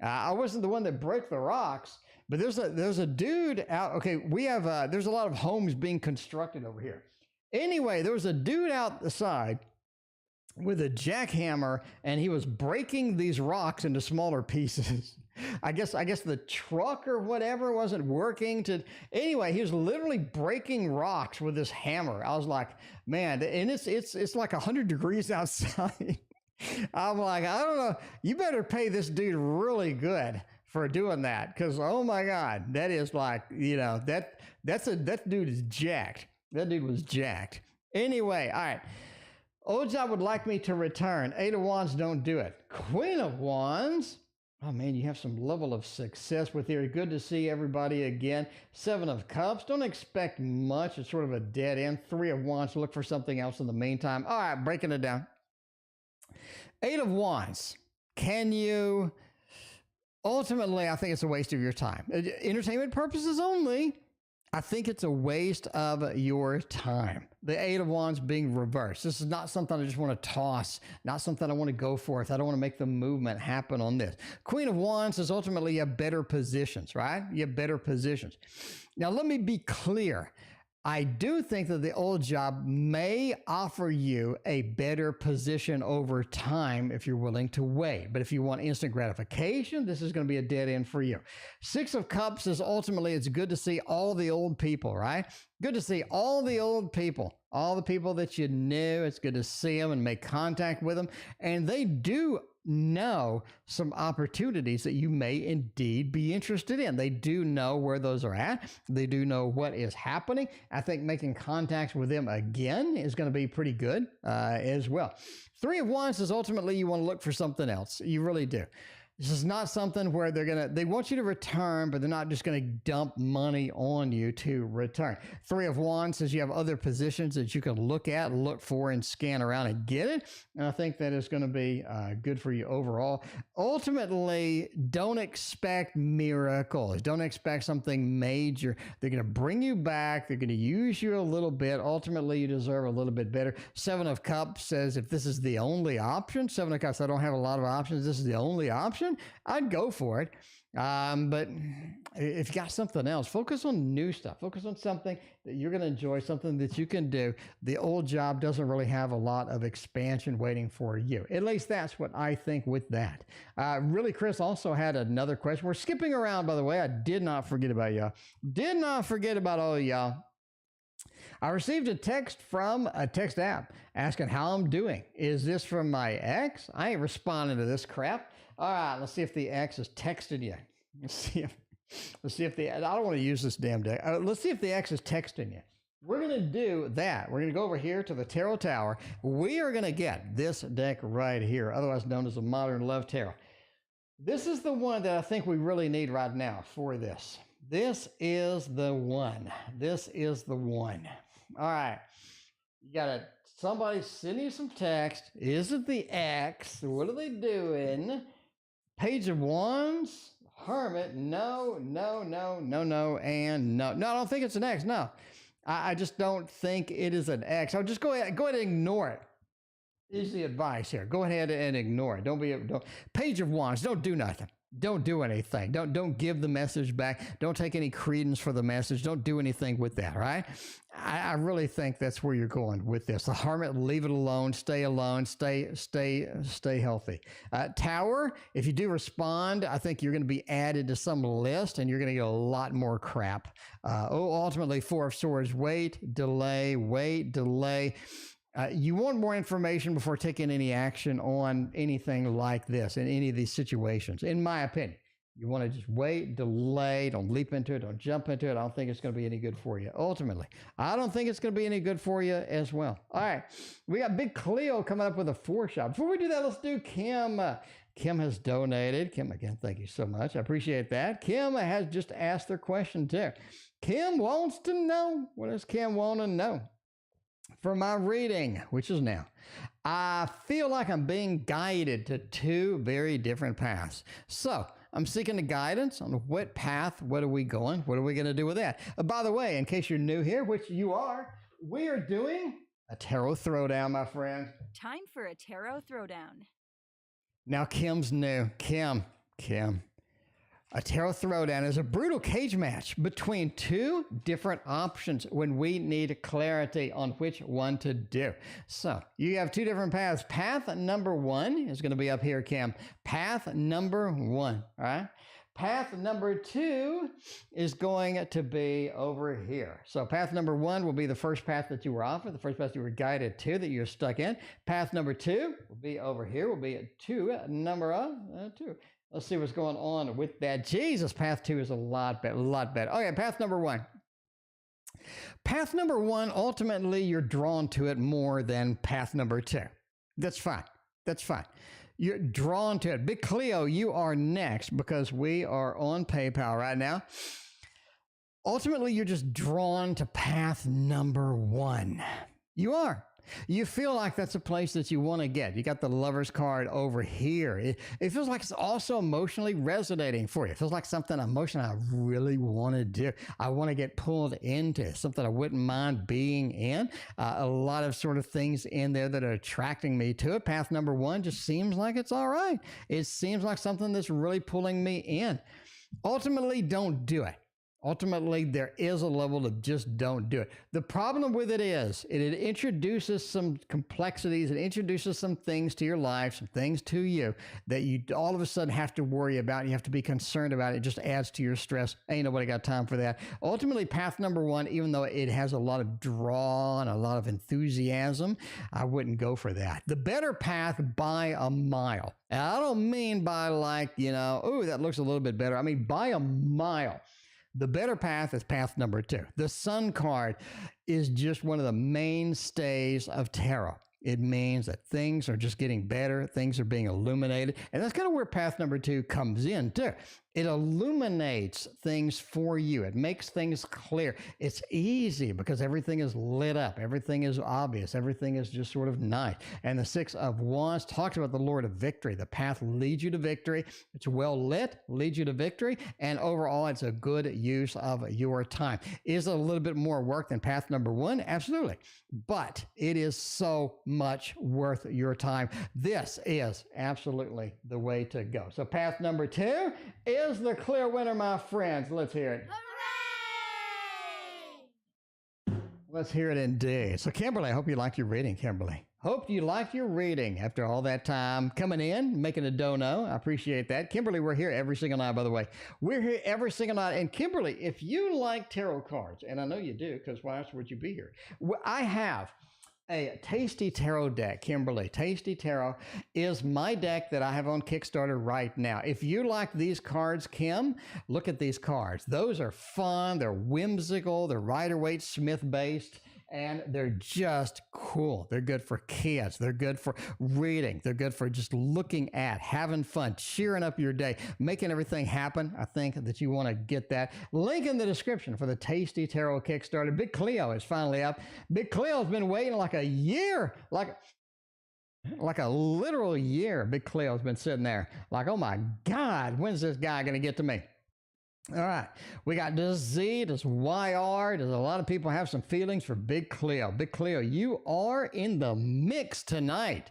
I wasn't the one that broke the rocks, but there's a dude out. Okay, we have, there's a lot of homes being constructed over here. Anyway, there was a dude outside with a jackhammer, and he was breaking these rocks into smaller pieces. I guess the truck or whatever wasn't working anyway, he was literally breaking rocks with this hammer. I was like, man, and it's like 100 degrees outside. I'm like, I don't know. You better pay this dude really good for doing that. Cause oh my God, that is like, that dude is jacked. That dude was jacked. Anyway, all right. Old job would like me to return. 8 of Wands, don't do it. Queen of Wands. Oh man, you have some level of success with here. Good to see everybody again. 7 of Cups. Don't expect much. It's sort of a dead end. 3 of Wands. Look for something else in the meantime. All right, breaking it down. 8 of Wands. Can you... Ultimately, I think it's a waste of your time. Entertainment purposes only. I think it's a waste of your time. The 8 of Wands being reversed. This is not something I just want to toss, not something I want to go for if I don't want to make the movement happen on this. Queen of Wands is ultimately you have better positions, right? You have better positions. Now, let me be clear. I do think that the old job may offer you a better position over time if you're willing to wait. But if you want instant gratification, this is going to be a dead end for you. 6 of Cups is ultimately, it's good to see all the old people, right? Good to see all the old people, all the people that you knew. It's good to see them and make contact with them. And they do know some opportunities that you may indeed be interested in. They do know where those are at. They do know what is happening. I think making contacts with them again is going to be pretty good as well. 3 of Wands is ultimately you want to look for something else. You really do. This is not something where they want you to return, but they're not just going to dump money on you to return. 3 of Wands says you have other positions that you can look at, look for, and scan around and get it. And I think that is going to be good for you overall. Ultimately, don't expect miracles. Don't expect something major. They're going to bring you back. They're going to use you a little bit. Ultimately, you deserve a little bit better. 7 of Cups says if this is the only option, 7 of Cups, I don't have a lot of options. This is the only option. I'd go for it. But if you got something else, focus on new stuff. Focus on something that you're going to enjoy, something that you can do. The old job doesn't really have a lot of expansion waiting for you. At least that's what I think with that. Really, Chris also had another question. We're skipping around, by the way. I did not forget about y'all. Did not forget about all of y'all. I received a text from a text app asking how I'm doing. Is this from my ex? I ain't responding to this crap. All right, let's see if the ex is texting you. Let's see if the, I don't want to use this damn deck. Let's see if the ex is texting you. We're going to do that. We're going to go over here to the Tarot Tower. We are going to get this deck right here, otherwise known as the Modern Love Tarot. This is the one that I think we really need right now for this. This is the one. This is the one. All right. You got to, somebody send you some text. Is it the ex? What are they doing? Page of Wands, Hermit, no, and no. No, I don't think it's an X, no. I just don't think it is an X. I'll just go ahead and ignore it. Is the advice here. Go ahead and ignore it. Page of Wands, don't do nothing. Don't do anything. Don't give the message back. Don't take any credence for the message. Don't do anything with that, right? I really think that's where you're going with this. The Hermit, leave it alone. Stay alone. Stay healthy. Tower, if you do respond, I think you're going to be added to some list and you're going to get a lot more crap. Ultimately, 4 of Swords, wait, delay. You want more information before taking any action on anything like this in any of these situations, in my opinion. You want to just wait, delay, don't leap into it, don't jump into it. I don't think it's going to be any good for you. Ultimately, I don't think it's going to be any good for you as well. All right, we got Big Cleo coming up with a 4 shot. Before we do that, let's do Kim. Kim has donated. Kim, again, thank you so much. I appreciate that. Kim has just asked their question too. Kim wants to know, what does Kim want to know? For my reading, which is now, I feel like I'm being guided to 2 very different paths. So I'm seeking the guidance on what path, what are we going, what are we going to do with that? By the way, in case you're new here, which you are, we are doing a tarot throwdown, my friend. Time for a tarot throwdown. Now Kim's new. Kim. A tarot throwdown is a brutal cage match between 2 different options when we need clarity on which one to do. So you have 2 different paths. Path number 1 is going to be up here, Kim. Path number 1, all right? Path number 2 is going to be over here. So path number 1 will be the first path that you were offered, the first path you were guided to, that you're stuck in. Path number 2 will be over here, will be number 2. Let's see what's going on with that. Jesus, path 2 is a lot better, Okay, path number 1. Path number 1, ultimately, you're drawn to it more than path number 2. That's fine. You're drawn to it. Big Cleo, you are next because we are on PayPal right now. Ultimately, you're just drawn to path number 1. You are. You feel like that's a place that you want to get. You got the Lover's card over here. It feels like it's also emotionally resonating for you. It feels like something emotional I really want to do. I want to get pulled into something I wouldn't mind being in. A lot of sort of things in there that are attracting me to it. Path number 1 just seems like it's all right. It seems like something that's really pulling me in. Ultimately, don't do it. Ultimately, there is a level of just don't do it. The problem with it is it introduces some complexities. It introduces some things to your life, some things to you that you all of a sudden have to worry about. You have to be concerned about. It just adds to your stress. Ain't nobody got time for that. Ultimately, path number 1, even though it has a lot of draw and a lot of enthusiasm, I wouldn't go for that. The better path by a mile. And I don't mean by like, oh, that looks a little bit better. I mean by a mile. The better path is path number 2. The Sun card is just one of the mainstays of tarot. It means that things are just getting better. Things are being illuminated. And that's kind of where path number 2 comes in too. It illuminates things for you. It makes things clear. It's easy because everything is lit up. Everything is obvious. Everything is just sort of nice. And the 6 of Wands talks about the Lord of Victory. The path leads you to victory. It's well lit, leads you to victory. And overall, it's a good use of your time. Is it a little bit more work than path number 1? Absolutely. But it is so much worth your time. This is absolutely the way to go. So path number 2 is the clear winner, my friends. Let's hear it. Hooray! Let's hear it indeed. So Kimberly, I hope you liked your reading, Kimberly. Hope you liked your reading after all that time coming in, making a dono. I appreciate that. Kimberly, we're here every single night, by the way. We're here every single night. And Kimberly, if you like tarot cards, and I know you do, because why else would you be here? I have a Tasty Tarot deck, Kimberly. Tasty Tarot is my deck that I have on Kickstarter right now. If you like these cards, Kim, look at these cards. Those are fun. They're whimsical. They're Rider-Waite Smith based. And they're just cool. They're good for kids. They're good for reading. They're good for just looking at, having fun, cheering up your day, making everything happen. I think that you want to get that. Link in the description for the Tasty Tarot Kickstarter. Big Cleo is finally up. Big Cleo's been waiting like a year, like a literal year. Big Cleo's been sitting there like, oh my God, when's this guy going to get to me? All right, we got this Z, this YR. There's a lot of people have some feelings for Big Cleo. Big Cleo, you are in the mix tonight.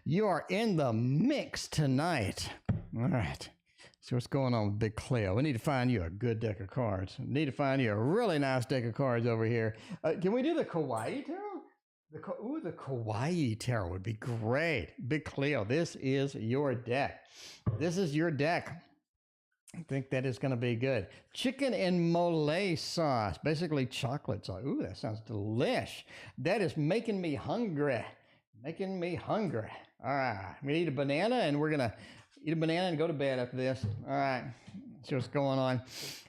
You are in the mix tonight. All right, so what's going on with Big Cleo? We need to find you a good deck of cards. We need to find you a really nice deck of cards over here. Can we do the Kawaii Tarot? The Kawaii Tarot would be great. Big Cleo, this is your deck. This is your deck. I think that is going to be good. Chicken and mole sauce, basically chocolate sauce. Ooh, that sounds delish. That is making me hungry. Making me hungry. All right, we need a banana, and we're going to eat a banana and go to bed after this. All right. See what's going on.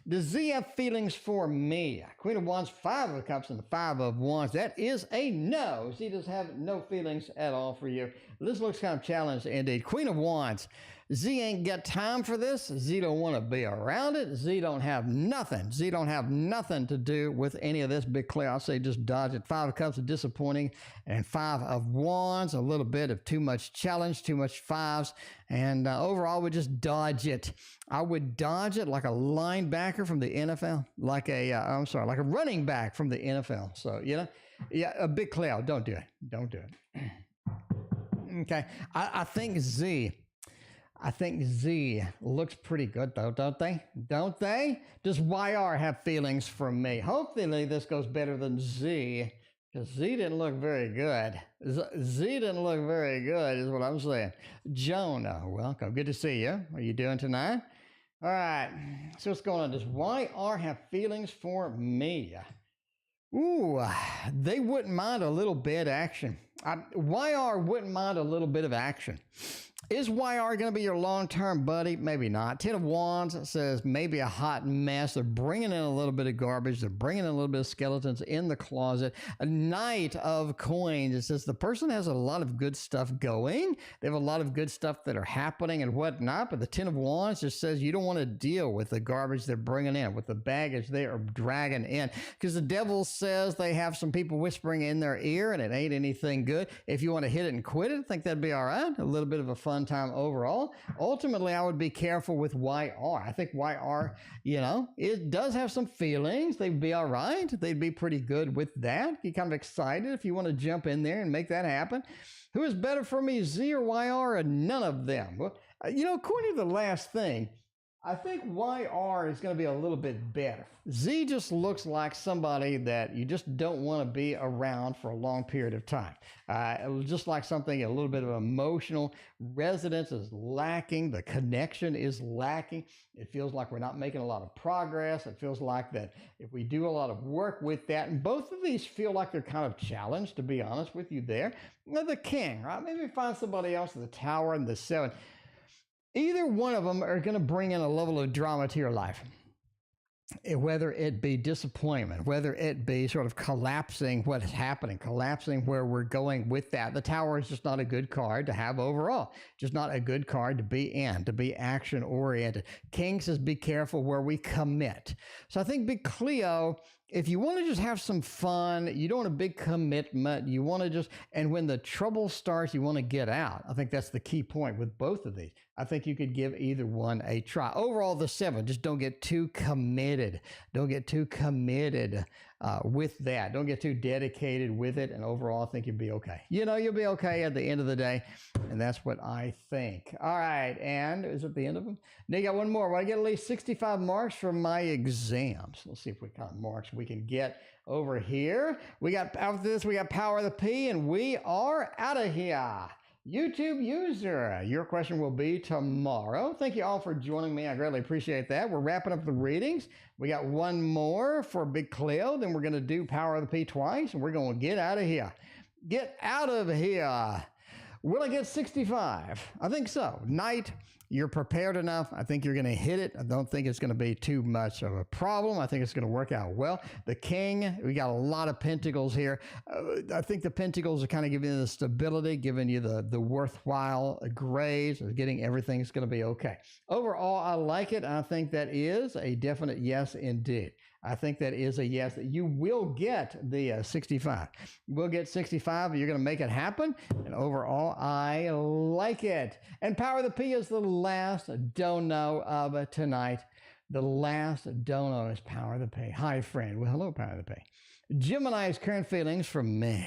Does Z have feelings for me? Queen of Wands, Five of Cups, and the Five of Wands. That is a no. Z does have no feelings at all for you. This looks kind of challenged indeed. Queen of Wands. Z ain't got time for this. Z don't want to be around it. Z don't have nothing. Z don't have nothing to do with any of this. Big clear. I'll say just dodge it. Five of Cups is disappointing. And Five of Wands, a little bit of too much challenge, too much fives. And overall, we just dodge it. I would dodge it like a linebacker from the NFL, like a running back from the NFL. So, yeah, a big cloud. Don't do it. Don't do it. Okay. I think Z looks pretty good, though, don't they? Don't they? Does YR have feelings for me? Hopefully this goes better than Z, because Z didn't look very good. Z didn't look very good is what I'm saying. Jonah, welcome. Good to see you. How are you doing tonight? All right. So what's going on? Does YR have feelings for me? Ooh, they wouldn't mind a little bit of action. YR wouldn't mind a little bit of action. Is YR going to be your long-term buddy? Maybe not. Ten of Wands says maybe a hot mess. They're bringing in a little bit of garbage. They're bringing in a little bit of skeletons in the closet. A Knight of Coins. It says the person has a lot of good stuff going. They have a lot of good stuff that are happening and whatnot. But the Ten of Wands just says you don't want to deal with the garbage they're bringing in, with the baggage they are dragging in. Because the Devil says they have some people whispering in their ear and it ain't anything good. If you want to hit it and quit it, I think that'd be all right. A little bit of a fun time overall. Ultimately, I would be careful with YR. I think YR, it does have some feelings. They'd be all right. They'd be pretty good with that. You're kind of excited if you want to jump in there and make that happen. Who is better for me, Z or YR, or none of them? Well, according to the last thing, I think YR is going to be a little bit better. Z just looks like somebody that you just don't want to be around for a long period of time. It was just like something, a little bit of emotional resonance is lacking. The connection is lacking. It feels like we're not making a lot of progress. It feels like that if we do a lot of work with that, and both of these feel like they're kind of challenged, to be honest with you there. The King, right? Maybe find somebody else, the Tower and the Seven. Either one of them are going to bring in a level of drama to your life, whether it be disappointment, whether it be sort of collapsing what is happening, collapsing where we're going with that. The Tower is just not a good card to have overall, just not a good card to be in, to be action oriented. King says be careful where we commit. So I think Big Cleo, if you want to just have some fun, you don't want a big commitment, you want to just, and when the trouble starts, you want to get out. I think that's the key point with both of these. I think you could give either one a try. Overall, the Seven, just don't get too committed. Don't get too committed with that. Don't get too dedicated with it. And overall, I think you'll be okay. You'll be okay at the end of the day. And that's what I think. All right. And is it the end of them? Now you got one more. Well, I get at least 65 marks from my exams. Let's see if what kind of marks we can get over here. After this, we got Power of the P, and we are out of here. YouTube user, your question will be tomorrow. Thank you all for joining me. I greatly appreciate that. We're wrapping up the readings. We got one more for Big Cleo. Then we're going to do Power of the P twice, and we're going to get out of here. Get out of here. Will I get 65? I think so. Knight, you're prepared enough. I think you're going to hit it. I don't think it's going to be too much of a problem. I think it's going to work out well. The King, we got a lot of Pentacles here. I think the Pentacles are kind of giving you the stability, giving you the worthwhile grades, getting everything's going to be okay. Overall, I like it. I think that is a definite yes indeed. I think that is a yes. You will get the 65. We'll get 65. You're going to make it happen. And overall, I like it. And Power of the P is the last dono of tonight. The last dono is Power of the P. Hi, friend. Well, hello, Power of the P. Gemini's current feelings for me.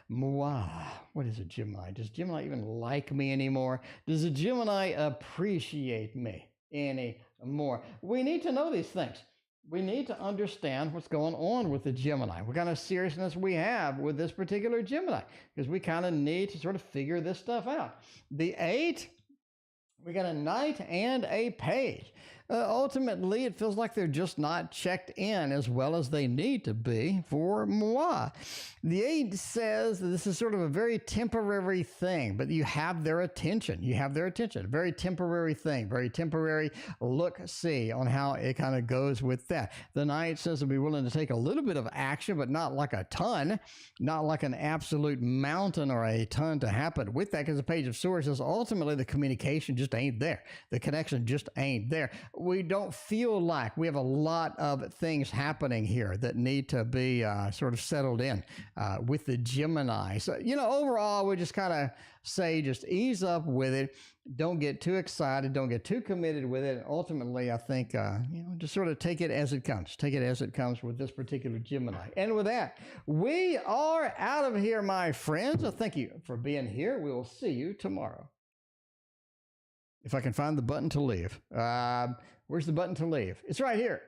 Wow. What is a Gemini? Does Gemini even like me anymore? Does a Gemini appreciate me anymore? We need to know these things. We need to understand what's going on with the Gemini. What kind of seriousness we have with this particular Gemini, because we kind of need to sort of figure this stuff out. The 8, we got a Knight and a Page. Ultimately, it feels like they're just not checked in as well as they need to be for moi. The 8 says that this is sort of a very temporary thing, but you have their attention. You have their attention. Very temporary thing, very temporary look-see on how it kind of goes with that. The Knight says to be willing to take a little bit of action, but not like a ton, not like an absolute mountain or a ton to happen with that, because the Page of Swords says ultimately the communication just ain't there. The connection just ain't there. We don't feel like we have a lot of things happening here that need to be sort of settled in with the Gemini. So, overall, we just kind of say just ease up with it. Don't get too excited. Don't get too committed with it. And ultimately, I think, just sort of take it as it comes. Take it as it comes with this particular Gemini. And with that, we are out of here, my friends. So thank you for being here. We will see you tomorrow. If I can find the button to leave. Where's the button to leave? It's right here.